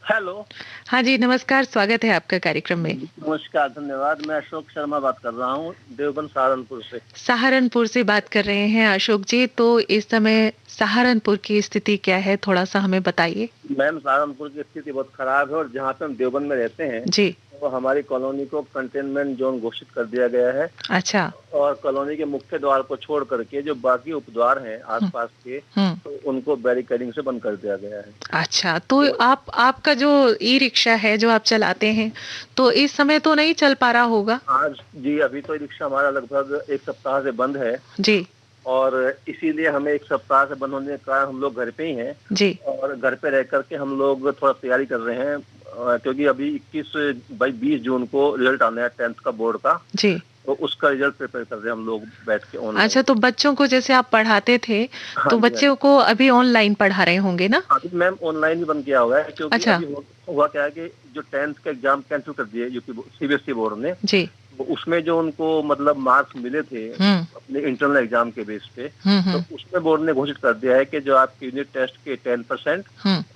हेलो। हाँ जी नमस्कार, स्वागत है आपका कार्यक्रम में। नमस्कार, धन्यवाद। मैं अशोक शर्मा बात कर रहा हूँ देवबंद सहारनपुर से। सहारनपुर से बात कर रहे हैं अशोक जी, तो इस समय सहारनपुर की स्थिति क्या है, थोड़ा सा हमें बताइए। मैम, सहारनपुर की स्थिति बहुत खराब है और जहाँ पे हम देवबंद में रहते हैं जी, तो हमारी कॉलोनी को कंटेनमेंट जोन घोषित कर दिया गया है। अच्छा। और कॉलोनी के मुख्य द्वार को छोड़ करके जो बाकी उपद्वार हैं आसपास के, तो उनको बैरिकेडिंग से बंद कर दिया गया है। अच्छा, तो आपका जो ई रिक्शा है जो आप चलाते हैं, तो इस समय तो नहीं चल पा रहा होगा? आज जी, अभी तो रिक्शा हमारा लगभग 1 सप्ताह से बंद है जी, और इसीलिए हमें 1 सप्ताह से बंद होने के कारण हम लोग घर पे ही हैं जी, और घर पे रह करके हम लोग थोड़ा तैयारी कर रहे हैं, क्योंकि अभी 20 जून को रिजल्ट आना है 10th का बोर्ड का जी, तो उसका रिजल्ट प्रिपेयर कर रहे हैं हम लोग बैठ के ऑनलाइन। अच्छा, तो बच्चों को जैसे आप पढ़ाते थे, तो बच्चों को अभी ऑनलाइन पढ़ा रहे होंगे ना? अभी मैम ऑनलाइन ही बंद किया हुआ है, क्योंकि अच्छा। अभी हुआ क्या है कि जो 10th का एग्जाम कैंसिल कर दिए यूपी सीबीएसई बोर्ड ने जी, उसमें जो उनको मतलब मार्क्स मिले थे अपने इंटरनल एग्जाम के बेस पे, तो उसमें बोर्ड ने घोषित कर दिया है कि जो आपके यूनिट टेस्ट के 10%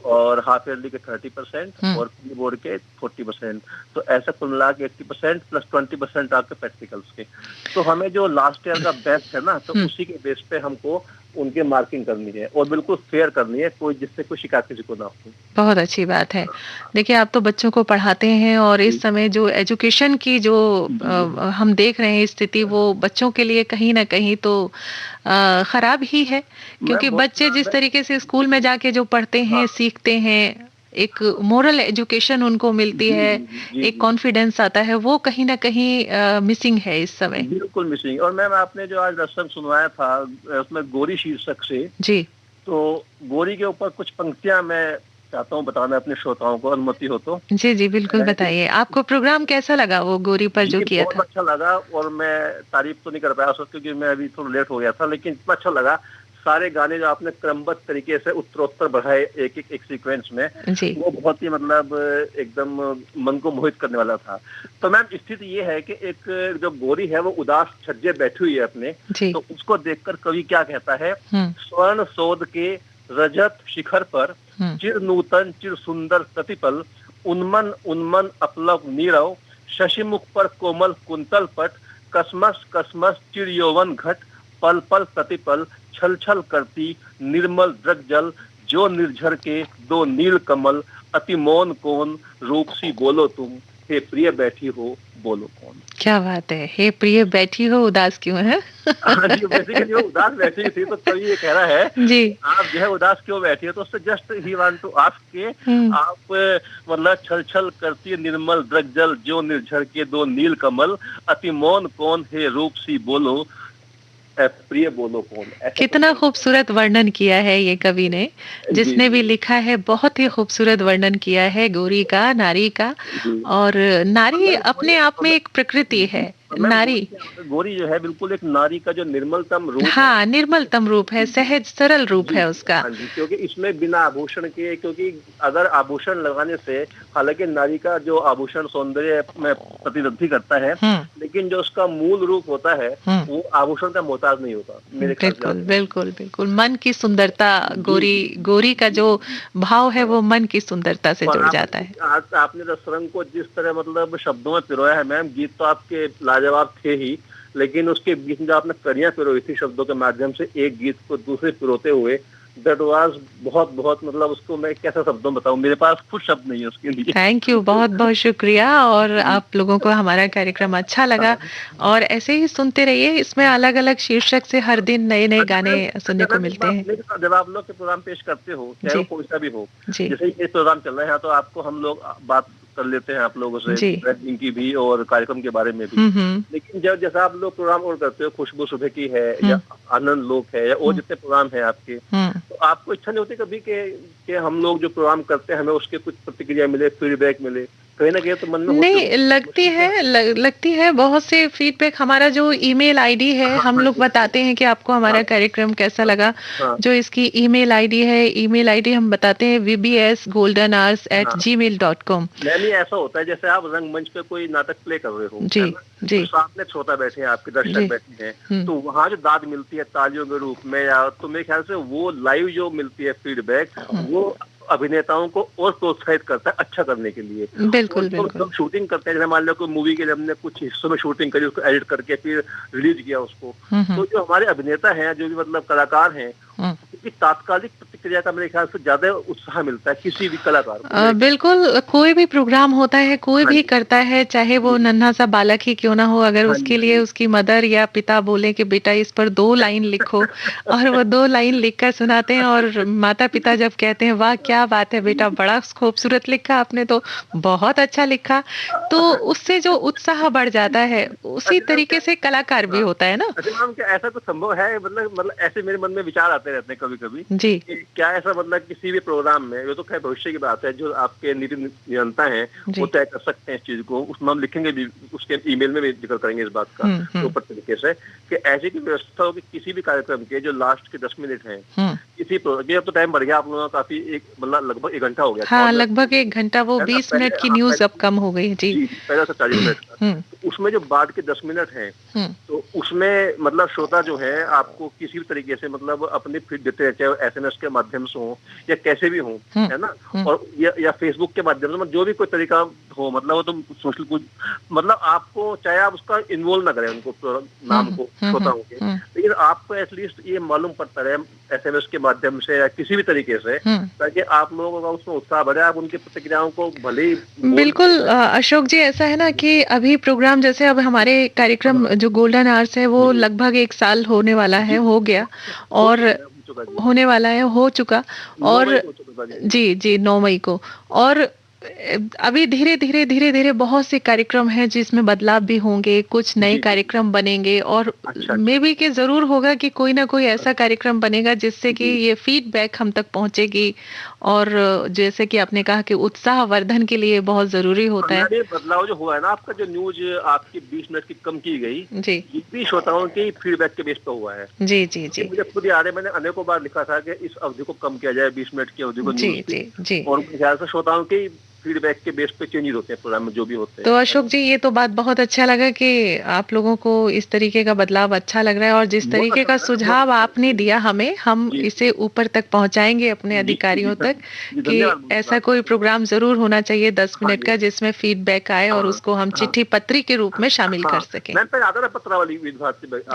और हाफ ईयरली के 30% और प्री बोर्ड के 40%, तो ऐसा कुल मिला के 80% प्लस 20% आपके प्रैक्टिकल्स के। तो हमें जो लास्ट ईयर का बेस्ट है ना, तो उसी के बेस पे हमको उनके मार्किंग करनी है और बिल्कुल फेयर करनी है, कोई जिससे कोई शिकायत किसी को ना हो। बहुत अच्छी बात है। देखिए, आप तो बच्चों को पढ़ाते हैं और इस समय जो एजुकेशन की जो हम देख रहे हैं स्थिति, वो बच्चों के लिए कहीं ना कहीं तो खराब ही है, क्योंकि बच्चे जिस तरीके से स्कूल में जाके जो पढ़ते हैं, सीखते हैं, एक मोरल एजुकेशन उनको मिलती है, एक कॉन्फिडेंस आता है, वो कहीं ना कहीं मिसिंग है इस समय। बिल्कुल मिसिंग। और मैम, आपने जो आज रस्म सुनवाया था उसमें गोरी शीर्षक से, जी, तो गोरी के ऊपर कुछ पंक्तियां मैं चाहता हूँ बताना अपने श्रोताओं को, अनुमति हो तो। जी जी बिल्कुल बताइए। आपको प्रोग्राम कैसा लगा वो गोरी पर जो किया था? बहुत अच्छा लगा और मैं तारीफ तो नहीं कर पाया क्योंकि मैं अभी थोड़ा लेट हो गया था, लेकिन इतना अच्छा लगा। सारे गाने जो आपने क्रमबद्ध तरीके से उत्तरोत्तर बढ़ाए एक एक एक सीक्वेंस में, वो बहुत ही मतलब एकदम मन को मोहित करने वाला था। तो मैम स्थिति ये है कि एक जो गोरी है वो उदास छज्जे बैठी हुई है अपने, तो उसको देखकर कवि क्या कहता है, स्वर्ण शोध के रजत शिखर पर चिर नूतन चिर सुंदर प्रतिपल, उन्मन उन्मन अपलक नीरव, शशिमुख पर कोमल कुंतल पट, कसमस कसमस चिर यौवन घट, पल पल प्रतिपल छल छल करती निर्मल द्रग जल, जो निर्झर के दो नील कमल, अति मौन कौन रूपसी बोलो तुम, हे प्रिय बैठी हो बोलो कौन। क्या बात है, हे प्रिय बैठी हो उदास क्यों है? जी, बेसिकली वो उदास बैठी थी, तो कवि ये कह रहा है जी आप जो है उदास क्यों बैठी है, तो उससे जस्ट ही वांट टू आस्क के आप मतलब छल छल करती निर्मल द्रग जल, जो निर्झर के दो नील कमल, अति मौन कौन है रूप सी बोलो, प्रिय बोलो कौन। कितना खूबसूरत वर्णन किया है ये कवि ने, जिसने भी लिखा है बहुत ही खूबसूरत वर्णन किया है गोरी का, नारी का। और नारी अपने आप में एक प्रकृति है। नारी गोरी जो है बिल्कुल एक नारी का जो निर्मलतम रूप, हाँ निर्मलतम रूप है, सहज सरल रूप है उसका। हाँ जी, क्योंकि इसमें बिना आभूषण के, क्योंकि अगर आभूषण लगाने से हालांकि नारी का जो आभूषण सौंदर्य में प्रतिनिधि करता है, लेकिन जो उसका मूल रूप होता है वो आभूषण का मोहताज नहीं होता मेरे ख्याल से। बिल्कुल बिल्कुल बिल्कुल, मन की सुंदरता, गोरी का जो भाव है वो मन की सुंदरता से जुड़ जाता है। आज आपने रसरंग को जिस तरह मतलब शब्दों में पिरोया है मैम, गीत तो आपके जवाब थे ही, लेकिन उसके बीच में आपने कड़ियां पिरोई थी शब्दों के माध्यम से एक गीत को दूसरे पिरोते हुए, दैट वाज बहुत बहुत मतलब उसको मैं कैसे शब्दों में बताऊं, मेरे पास कुछ शब्द नहीं है उसके लिए। थैंक यू, बहुत बहुत शुक्रिया। और आप लोगों को हमारा कार्यक्रम अच्छा लगा और ऐसे ही सुनते रहिए, इसमें अलग अलग शीर्षक से हर दिन नए नए गाने सुनने को मिलते हैं। जब आप लोग के प्रोग्राम पेश करते हो, चाहे वो कोई सा भी हो, जैसे ये प्रोग्राम चल रहे हैं तो आपको हम लोग बात कर लेते हैं आप लोगों से ब्रांडिंग की भी और कार्यक्रम के बारे में भी, लेकिन जब जैसा आप लोग प्रोग्राम और करते हो, खुशबू सुबह की है या आनंद लोक है या और जितने प्रोग्राम है आपके, तो आपको इच्छा नहीं होती कभी के हम लोग जो प्रोग्राम करते हैं हमें उसके कुछ प्रतिक्रिया मिले, फीडबैक मिले, कहीं ना कहीं तो मन में नहीं लगती है बहुत से फीडबैक। हमारा जो ईमेल आईडी है, हम लोग बताते हैं कि आपको हमारा कार्यक्रम कैसा लगा। जो इसकी ईमेल आईडी है, ईमेल आईडी हम बताते हैं vbsgoldenhours@gmail.com। नहीं ऐसा होता है जैसे आप रंगमंच पे कोई नाटक प्ले कर रहे हो जी जी, तो सामने श्रोता बैठे हैं, आपके दर्शक बैठे हैं, तो वहाँ जो दाद मिलती है तालियों के रूप में, या तो मेरे ख्याल से वो लाइव जो मिलती है फीडबैक, वो अभिनेताओं को और प्रोत्साहित करता है अच्छा करने के लिए। बिल्कुल बिल्कुल। शूटिंग करते हैं, जैसे मान लो कोई मूवी के लिए हमने कुछ हिस्सों में शूटिंग करी, उसको एडिट करके फिर रिलीज किया उसको, तो जो हमारे अभिनेता हैं, जो भी मतलब कलाकार हैं, क्योंकि तात्कालिक प्रतिक्रिया का मेरे ख्याल से ज्यादा उत्साह मिलता है किसी भी कलाकार को। बिल्कुल, कोई भी प्रोग्राम होता है, कोई भी करता है, चाहे वो नन्हा सा बालक ही क्यों ना हो, अगर उसके लिए उसकी मदर या पिता बोले कि बेटा इस पर 2 लाइन लिखो और वो 2 लाइन लिखकर सुनाते हैं, और माता पिता जब कहते हैं वाह क्या बात है बेटा, बड़ा खूबसूरत लिखा आपने, तो बहुत अच्छा लिखा, तो उससे जो उत्साह बढ़ जाता है, उसी तरीके से कलाकार भी होता है ना। ऐसा तो संभव है, मतलब ऐसे मेरे मन में विचार आते रहते हैं कभी कभी जी, क्या ऐसा मतलब किसी भी प्रोग्राम में, ये तो खैर भविष्य की बात है, जो आपके नीति नियंता हैं वो तय कर सकते हैं इस चीज को, उसमें हम लिखेंगे भी, उसके ईमेल में भी जिक्र करेंगे इस बात का ऊपर तरीके से, कि ऐसी की व्यवस्था हो कि किसी भी कार्यक्रम के जो लास्ट के 10 मिनट हैं, किसी अब तो टाइम बढ़ गया आप लोगों का काफी, एक मतलब लगभग 1 घंटा हो गया। हाँ, लगभग 1 घंटा, वो 20 मिनट की न्यूज अब कम हो गई जी, पहले से 40 मिनट का, उसमें जो बाद के 10 मिनट हैं, तो उसमें मतलब श्रोता जो है आपको किसी भी तरीके से मतलब अपनी फीड देते हैं, चाहे SMS के माध्यम से हो या कैसे भी हो, है ना, और या फेसबुक के माध्यम से, मतलब जो भी कोई तरीका हो, मतलब वो तो सोशल कुछ, मतलब आपको चाहे आप उसका इन्वॉल्व ना करें उनको नाम को श्रोताओं के, लेकिन आपको एटलीस्ट ये मालूम पड़ता रहे SMS के माध्यम से या किसी भी तरीके से, ताकि आप लोगों का उसमें उत्साह बढ़े, आप उनकी प्रतिक्रियाओं को भले ही। बिल्कुल अशोक जी, ऐसा है ना कि अभी प्रोग्राम, जैसे अब हमारे कार्यक्रम जो गोल्डन आवर्स है वो लगभग 1 साल होने वाला है, हो गया और होने वाला है, हो चुका, और जी 9 मई को, और अभी धीरे धीरे बहुत से कार्यक्रम हैं जिसमें बदलाव भी होंगे, कुछ नए कार्यक्रम बनेंगे और मे बी के जरूर होगा कि कोई ना कोई ऐसा कार्यक्रम बनेगा जिससे कि ये फीडबैक हम तक पहुंचेगी। और जैसे कि आपने कहा कि उत्साह वर्धन के लिए बहुत जरूरी होता है। बदलाव जो हुआ है ना, आपका जो न्यूज आपकी 20 मिनट की कम की गई जी, ये भी श्रोताओं के फीडबैक के बेस पर हुआ है। जी जी जी, मुझे खुद याद है, मैंने अनेकों बार लिखा था कि इस अवधि को कम किया जाए, 20 मिनट की अवधि को जी न्यूज जी जी। और मेरे ख्याल से श्रोताओं के फीडबैक के बेस पे चेंजेस होते हैं प्रोग्राम में जो भी होते हैं। तो अशोक जी, ये तो बात बहुत अच्छा लगा कि आप लोगों को इस तरीके का बदलाव अच्छा लग रहा है और जिस तरीके का सुझाव आपने दिया हमें, हम इसे ऊपर तक पहुंचाएंगे अपने अधिकारियों तक कि ऐसा कोई प्रोग्राम जरूर होना चाहिए 10 मिनट का जिसमें फीडबैक आए और उसको हम चिट्ठी पत्री के रूप में शामिल कर सकें।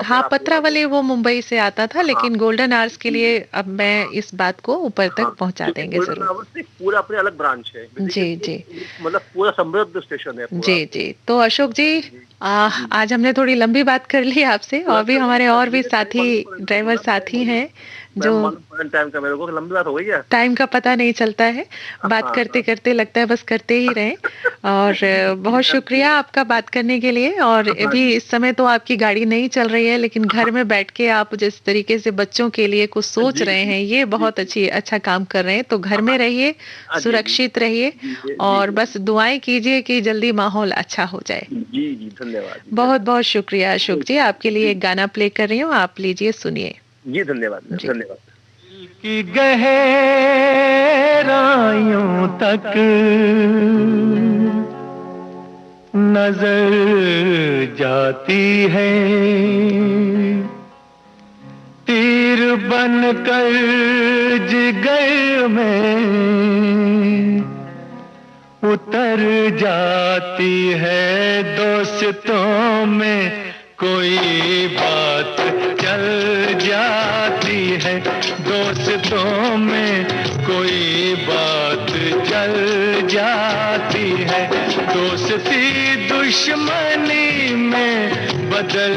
हाँ, पत्रावली वो मुंबई से आता था, लेकिन गोल्डन आवर्स के लिए अब मैं इस बात को ऊपर तक पहुंचा देंगे जरूर। पूरा अपने अलग ब्रांच है जी जी, मतलब पूरा समृद्ध स्टेशन है पूरा। जी जी। तो अशोक जी, आज हमने थोड़ी लंबी बात कर ली आपसे और भी हमारे और भी साथी ड्राइवर साथी हैं जो टाइम का, मेरे को लंबी बात हो गई है, टाइम का पता नहीं चलता है, बात करते करते लगता है बस करते ही रहें। और बहुत शुक्रिया आपका बात करने के लिए। और अभी इस समय तो आपकी गाड़ी नहीं चल रही है, लेकिन घर में बैठ के आप जिस तरीके से बच्चों के लिए कुछ सोच रहे हैं, ये बहुत अच्छा काम कर रहे हैं। तो घर में रहिए, सुरक्षित रहिए और बस दुआएं कीजिए कि जल्दी माहौल अच्छा हो जाए। जी जी, धन्यवाद। बहुत बहुत शुक्रिया अशोक जी। आपके लिए एक गाना प्ले कर रही हूँ, आप लीजिए, सुनिए। जी धन्यवाद, धन्यवाद। की गहराइयों तक नजर जाती है, तीर बनकर जिगर में उतर जाती है। दोस्तों में कोई बात चल जाती है, दोस्तों में कोई बात चल जाती है। दोस्ती दुश्मनी में बदल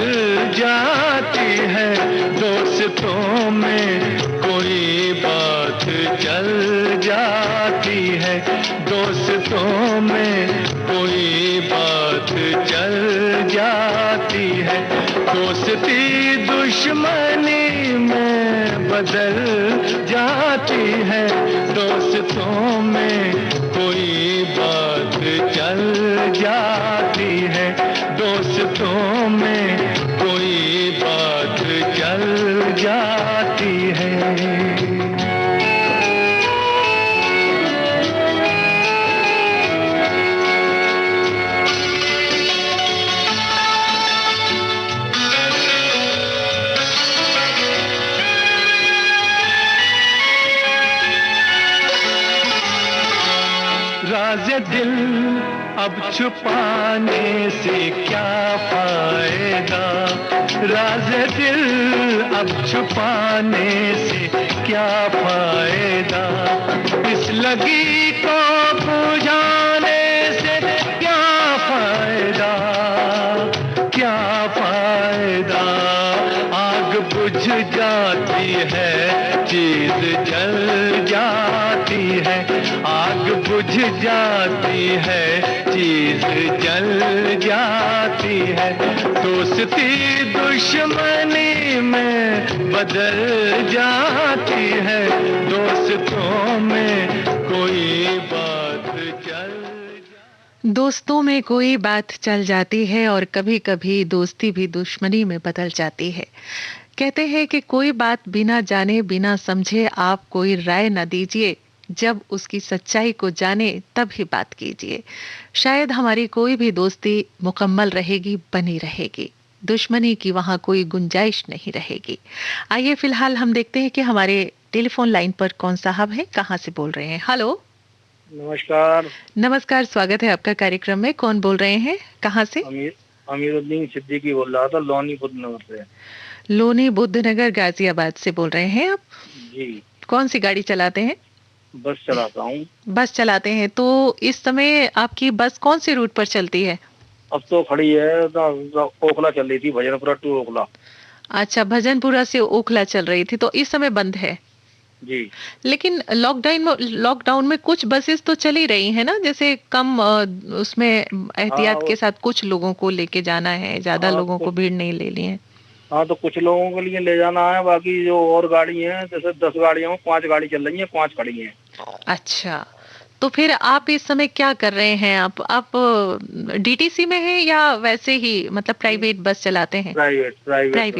जाती है, दोस्तों में कोई बात चल जाती है, दोस्तों में कोई बात चल जाती है। दोस्ती दुश्मनी में बदल जाती है, दोस्तों में कोई बात चल जाती है, दोस्तों में कोई बात चल जाती है। राज़ दिल अब छुपाने से क्या फायदा, राज़ दिल अब छुपाने से क्या फायदा, इस लगी को बुझाने से क्या फायदा, क्या फायदा। आग बुझ जाती है, चीज जल जाती है, आग बुझ जाती है, चीज जल जाती है। दोस्ती दुश्मनी में बदल जाती है, दोस्तों में कोई बात चल, दोस्तों में कोई बात चल जाती है और कभी कभी दोस्ती भी दुश्मनी में बदल जाती है। कहते हैं कि कोई बात बिना जाने बिना समझे आप कोई राय न दीजिए, जब उसकी सच्चाई को जाने तब ही बात कीजिए। शायद हमारी कोई भी दोस्ती मुकम्मल रहेगी, बनी रहेगी, दुश्मनी की वहां कोई गुंजाइश नहीं रहेगी। आइए फिलहाल हम देखते हैं कि हमारे टेलीफोन लाइन पर कौन साहब है, कहाँ से बोल रहे हैं। हेलो, नमस्कार। नमस्कार, स्वागत है आपका कार्यक्रम में। कौन बोल रहे हैं, कहाँ से? अमीरुद्दीन सिद्दीकी बोल रहा था, लोनी बुद्धनगर से। लोनी बुद्धनगर गाजियाबाद से बोल रहे हैं आप जी। कौन सी गाड़ी चलाते हैं? बस चलाता हूँ। बस चलाते हैं। तो इस समय आपकी बस कौन सी रूट पर चलती है? अब तो खड़ी है, ओखला चल रही थी, भजनपुरा टू ओखला। अच्छा, भजनपुरा से ओखला चल रही थी, तो इस समय बंद है? जी। लेकिन लॉकडाउन में कुछ बसेस तो चली रही है ना, जैसे कम उसमें एहतियात के साथ कुछ लोगों को लेके जाना है, ज्यादा लोगों को भीड़ नहीं लेनी है। हाँ, तो कुछ लोगों के लिए ले जाना है, बाकी जो और गाड़ी है, जैसे 10 गाड़ियां, 5 गाड़ी चल रही है, 5 खड़ी है। अच्छा, तो फिर आप इस समय क्या कर रहे हैं? आप डीटीसी में हैं या वैसे ही मतलब प्राइवेट बस चलाते हैं? प्राइवेट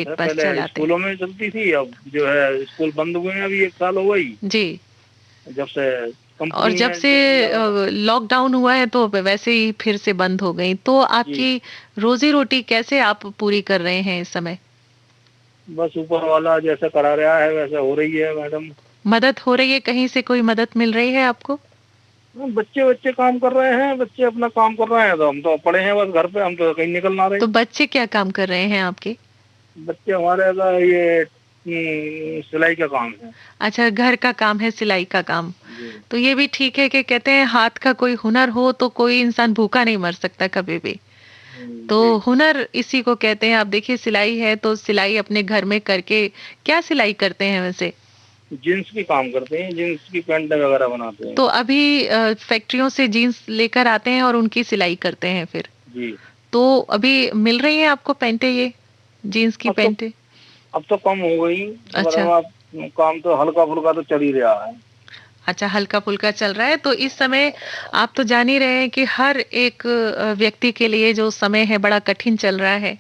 बस चलाते हैं। स्कूलों में चलती थी, अब जो है स्कूल बंद हुए हैं, अभी 1 साल हो गई जी। जब से और जब से लॉकडाउन हुआ है तो वैसे ही फिर से बंद हो गई। तो आपकी रोजी रोटी कैसे आप पूरी कर रहे हैं इस समय? बस ऊपर वाला जैसे करा रहा है वैसे हो रही है मैडम। मदद हो रही है? कहीं से कोई मदद मिल रही है आपको? बच्चे काम कर रहे हैं, बच्चे अपना काम कर रहे हैं, तो हम तो पड़े हैं बस घर पे, हम तो कहीं निकल ना रहे। तो बच्चे क्या काम कर रहे हैं आपके? बच्चे हमारे ये सिलाई का काम है। अच्छा, घर का काम है, सिलाई का काम। तो ये भी ठीक है कि कहते हैं हाथ का कोई हुनर हो तो कोई इंसान भूखा नहीं मर सकता कभी भी। तो हुनर इसी को कहते हैं। आप देखिए, सिलाई है तो सिलाई अपने घर में करके, क्या सिलाई करते हैं वैसे? जीन्स की काम करते हैं, जीन्स की पैंट वगैरह बनाते हैं। तो अभी फैक्ट्रियों से जीन्स लेकर आते हैं और उनकी सिलाई करते हैं फिर? जी। तो अभी मिल रही है आपको पैंटे, ये जीन्स की पैंटे? अब तो कम हो गई। अच्छा, काम तो हल्का फुल्का तो चल ही रहा है। अच्छा, हल्का फुल्का चल रहा है। तो इस समय आप तो जान ही रहे हैं कि हर एक व्यक्ति के लिए जो समय है बड़ा कठिन चल रहा है।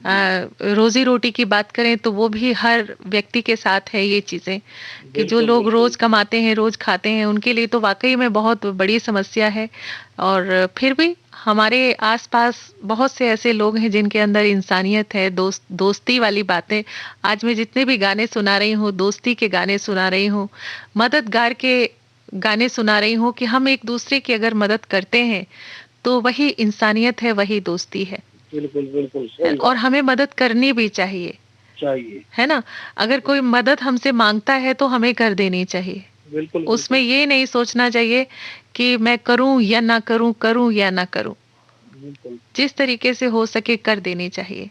रोजी रोटी की बात करें तो वो भी हर व्यक्ति के साथ है ये चीजें, कि जो लोग रोज कमाते हैं, रोज खाते हैं, उनके लिए तो वाकई में बहुत बड़ी समस्या है। और फिर भी हमारे आसपास बहुत से ऐसे लोग हैं जिनके अंदर इंसानियत है, दोस्ती वाली बातें। आज मैं जितने भी गाने सुना रही हूँ, दोस्ती के गाने सुना रही हूँ, मददगार के गाने सुना रही हूँ, कि हम एक दूसरे की अगर मदद करते हैं तो वही इंसानियत है, वही दोस्ती है। बिल्कुल बिल्कुल। और हमें मदद करनी भी चाहिए, है ना? अगर कोई मदद हमसे मांगता है तो हमें कर देनी चाहिए। बिल्कुल। उसमें ये नहीं सोचना चाहिए कि मैं करूं या ना करूं, करूं या ना करूं। जिस तरीके से हो सके कर देनी चाहिए।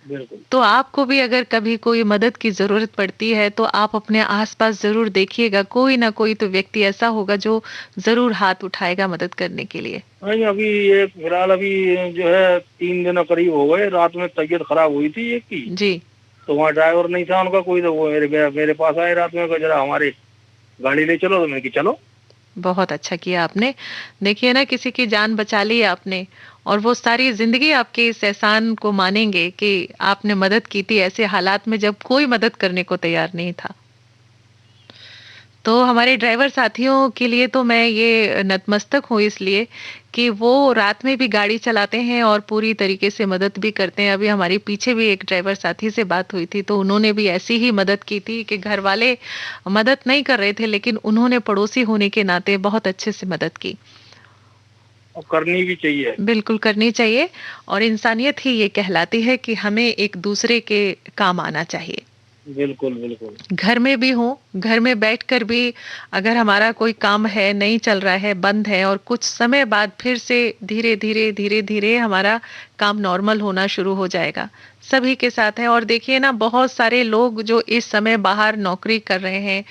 बिल्कुल। तो आपको भी अगर कभी कोई मदद की जरूरत पड़ती है तो आप अपने आसपास जरूर देखिएगा, कोई ना कोई तो व्यक्ति ऐसा होगा जो जरूर हाथ उठाएगा मदद करने के लिए। नहीं, अभी ये फिलहाल अभी जो है 3 दिन करीब हो गए, रात में तबीयत खराब हुई थी एक की जी। तो वहाँ ड्राइवर नहीं था उनका कोई, तो वो मेरे पास आए रात में, जरा हमारी गाड़ी ले चलो, तो मैंने कि चलो। बहुत अच्छा किया आपने। देखिए ना, किसी की जान बचा ली आपने, और वो सारी जिंदगी आपके इस एहसान को मानेंगे कि आपने मदद की थी ऐसे हालात में जब कोई मदद करने को तैयार नहीं था। तो हमारे ड्राइवर साथियों के लिए तो मैं ये नतमस्तक हूँ, इसलिए कि वो रात में भी गाड़ी चलाते हैं और पूरी तरीके से मदद भी करते हैं। अभी हमारे पीछे भी एक ड्राइवर साथी से बात हुई थी, तो उन्होंने भी ऐसी ही मदद की थी कि घर वाले मदद नहीं कर रहे थे, लेकिन उन्होंने पड़ोसी होने के नाते बहुत अच्छे से मदद की। और करनी भी चाहिए। बिल्कुल करनी चाहिए, और इंसानियत ही ये कहलाती है कि हमें एक दूसरे के काम आना चाहिए। बिल्कुल बिल्कुल। घर में भी हो, घर में बैठकर भी अगर हमारा कोई काम है, नहीं चल रहा है, बंद है, और कुछ समय बाद फिर से धीरे धीरे हमारा काम नॉर्मल होना शुरू हो जाएगा। सभी के साथ है। और देखिए ना, बहुत सारे लोग जो इस समय बाहर नौकरी कर रहे हैं,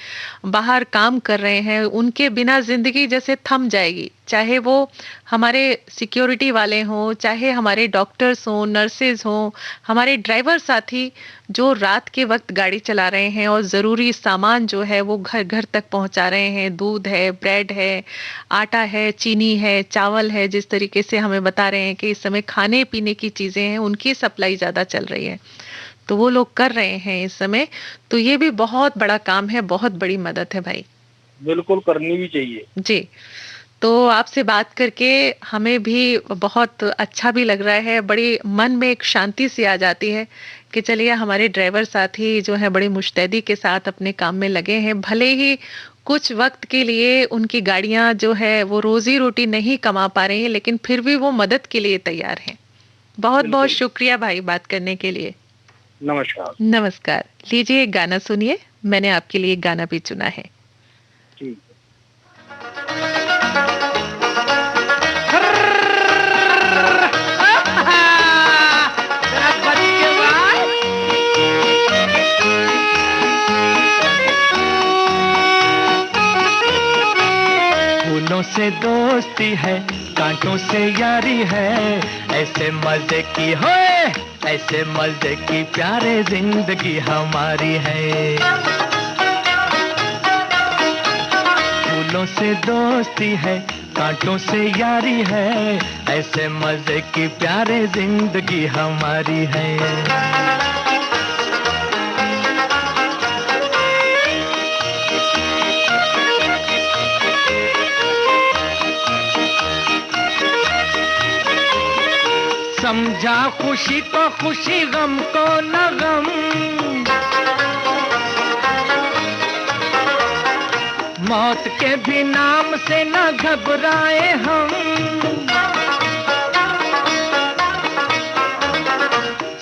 बाहर काम कर रहे हैं, उनके बिना जिंदगी जैसे थम जाएगी। चाहे वो हमारे सिक्योरिटी वाले हों, चाहे हमारे डॉक्टर्स हों, नर्सेज हों, हमारे ड्राइवर साथी जो रात के वक्त गाड़ी चला रहे हैं और ज़रूरी सामान जो है वो घर घर तक पहुंचा रहे हैं। दूध है, ब्रेड है, आटा है, चीनी है, चावल है। जिस तरीके से हमें बता रहे हैं कि इस समय खाने पीने की चीज़ें हैं, उनकी सप्लाई ज़्यादा चल रही है, तो वो लोग कर रहे हैं इस समय। तो ये भी बहुत बड़ा काम है, बहुत बड़ी मदद है भाई। बिल्कुल करनी भी चाहिए जी। तो आपसे बात करके हमें भी बहुत अच्छा भी लग रहा है, बड़ी मन में एक शांति सी आ जाती है कि चलिए हमारे ड्राइवर साथी जो है बड़ी मुस्तैदी के साथ अपने काम में लगे हैं। भले ही कुछ वक्त के लिए उनकी गाड़ियां जो है वो रोजी रोटी नहीं कमा पा रही हैं, लेकिन फिर भी वो मदद के लिए तैयार हैं। बहुत बहुत शुक्रिया भाई बात करने के लिए। नमस्कार। नमस्कार। लीजिए एक गाना सुनिए, मैंने आपके लिए एक गाना भी चुना है। ठीक। फूलों से दोस्ती है, कांटों से यारी है, ऐसे मजे की होए, ऐसे मजे की प्यारे जिंदगी हमारी है। फूलों से दोस्ती है, कांटों से यारी है, ऐसे मजे की प्यारे जिंदगी हमारी है। समझा खुशी को खुशी, गम को न गम, मौत के भी नाम से न घबराए हम।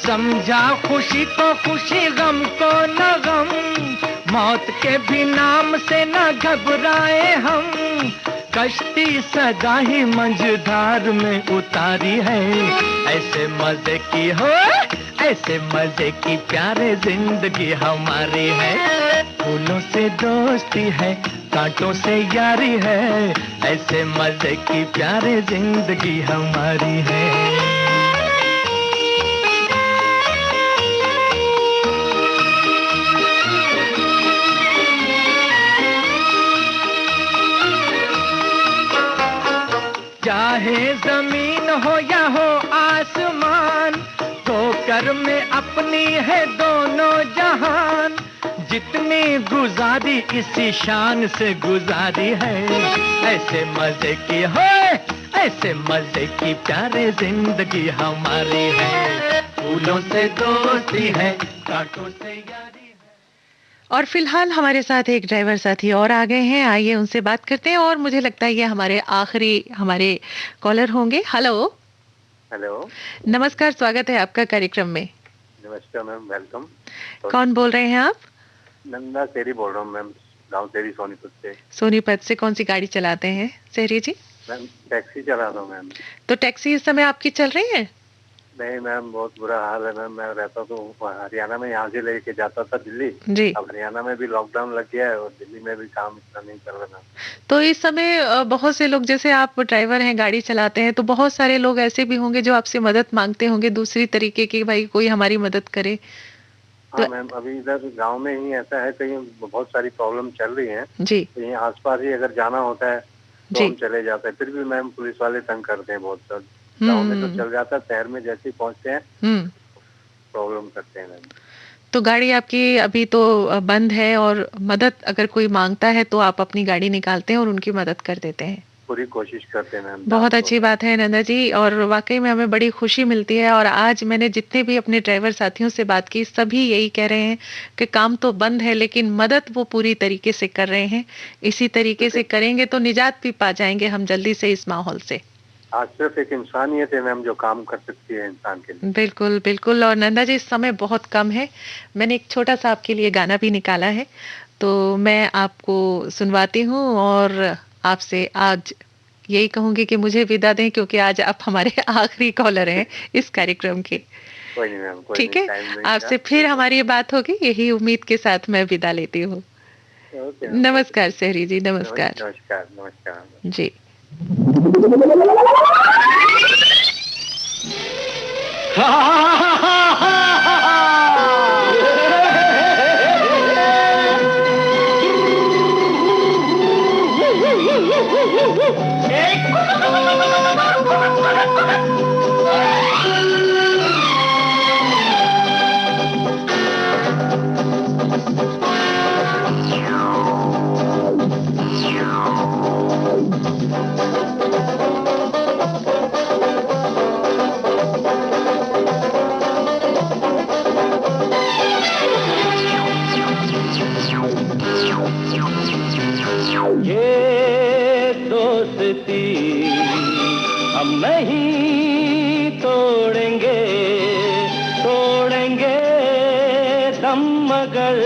समझा खुशी को खुशी, गम को न गम, मौत के भी नाम से न घबराए हम। कश्ती सदा ही मंझधार में उतारी है, ऐसे मजे की हो, ऐसे मजे की प्यारे जिंदगी हमारी है। फूलों से दोस्ती है, कांटों से यारी है, ऐसे मजे की प्यारे जिंदगी हमारी है। चाहे जमीन हो या हो आसमान, ठोकर में अपनी है दोनों जहान। जितनी गुजारी इसी शान से गुजारी है, ऐसे मजे की हो, ऐसे मजे की प्यारे जिंदगी हमारी है। फूलों से दोस्ती है, कांटों से यारी है। और फिलहाल हमारे साथ एक ड्राइवर साथी और आ गए हैं, आइए उनसे बात करते हैं। और मुझे लगता है ये हमारे आखिरी कॉलर होंगे। हेलो। हेलो, नमस्कार, स्वागत है आपका कार्यक्रम में। नमस्कार मैम, वेलकम। कौन बोल रहे हैं आप? नंदा सेरी बोल रहा हूँ मैम, गाँव सेरी सोनीपत से। सोनीपत से कौन सी गाड़ी चलाते हैं सेहरी जी? मैम टैक्सी चला रहा हूँ मैम। तो टैक्सी इस समय आपकी चल रही है? नहीं मैम, बहुत बुरा हाल है मैम। मैं रहता तो हरियाणा में, यहाँ से लेके जाता था दिल्ली जी। अब हरियाणा में भी लॉकडाउन लग गया है और दिल्ली में भी काम इतना नहीं कर रहा। तो इस समय बहुत से लोग, जैसे आप ड्राइवर हैं, गाड़ी चलाते हैं, तो बहुत सारे लोग ऐसे भी होंगे जो आपसे मदद मांगते होंगे दूसरी तरीके की, भाई कोई हमारी मदद करे। हाँ मैम, अभी इधर गांव में ही ऐसा है, कहीं बहुत सारी प्रॉब्लम चल रही है जी। कहीं आसपास ही अगर जाना होता है तो हम चले जाते हैं, फिर भी मैम पुलिस वाले तंग करते हैं बहुत सारे। गाँव में तो चल जाता है, शहर में जैसे ही पहुंचते हैं प्रॉब्लम करते हैं मैम। तो गाड़ी आपकी अभी तो बंद है, और मदद अगर कोई मांगता है तो आप अपनी गाड़ी निकालते हैं और उनकी मदद कर देते हैं। पूरी कोशिश करते हैं मैम। बहुत अच्छी बात है नंदा जी, और वाकई में हमें बड़ी खुशी मिलती है। और आज मैंने जितने भी अपने ड्राइवर साथियों से बात की, सभी यही कह रहे हैं कि काम तो बंद है लेकिन मदद वो पूरी तरीके से कर रहे हैं। इसी तरीके से करेंगे तो निजात भी पा जाएंगे हम जल्दी से इस माहौल से। आज सिर्फ एक इंसानियत है मैम जो काम कर सकती है इंसान के लिए। बिल्कुल बिल्कुल। और नंदा जी, इस समय बहुत कम है, मैंने एक छोटा सा आपके लिए गाना भी निकाला है, तो मैं आपको सुनवाती हूँ। और आपसे आज यही कहूंगी कि मुझे विदा दें, क्योंकि आज आप हमारे आखिरी कॉलर हैं इस कार्यक्रम के। कोई नहीं मैम, कोई ठीक है, आपसे फिर हमारी बात होगी, यही उम्मीद के साथ मैं विदा लेती हूँ। नमस्कार सेहरी जी, नमस्कार। नमस्कार नमस्कार जी। ये दोस्ती हम नहीं तोड़ेंगे, तोड़ेंगे दम मगर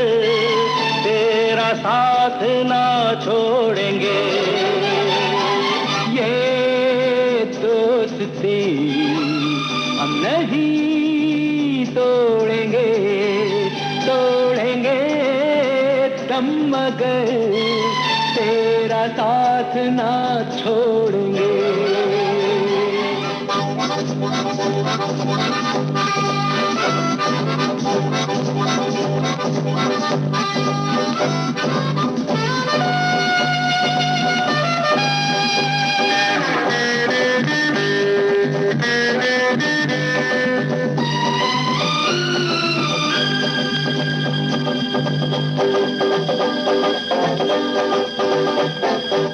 तेरा साथ ना छोड़ेंगे। ये दोस्ती हम नहीं तोड़ेंगे, तोड़ेंगे दम मगर तेरा साथ ना छोड़ेंगे।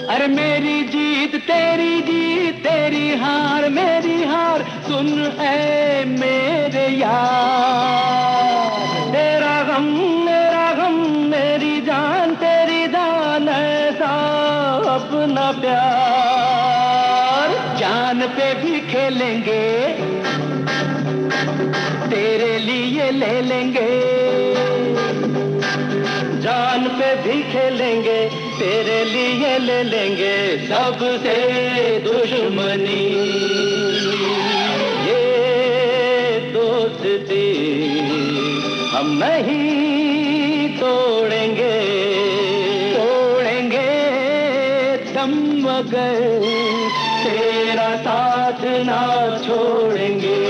अरे मेरी जीत तेरी हार मेरी हार, सुन ऐ मेरे यार। तेरा गम मेरी जान तेरी जान, ऐसा अपना प्यार। जान पे भी खेलेंगे तेरे लिए ले लेंगे, जान पे भी खेलेंगे तेरे लिए ले लेंगे। सबसे दुश्मनी ये दोस्ती हम नहीं तोड़ेंगे, तोड़ेंगे दम मगर तेरा साथ ना छोड़ेंगे।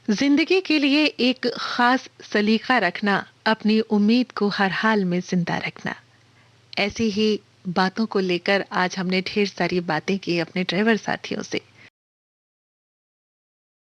जिंदगी के लिए एक खास सलीका रखना, अपनी उम्मीद को हर हाल में जिंदा रखना। ऐसी ही बातों को लेकर आज हमने ढेर सारी बातें की अपने ड्राइवर साथियों से।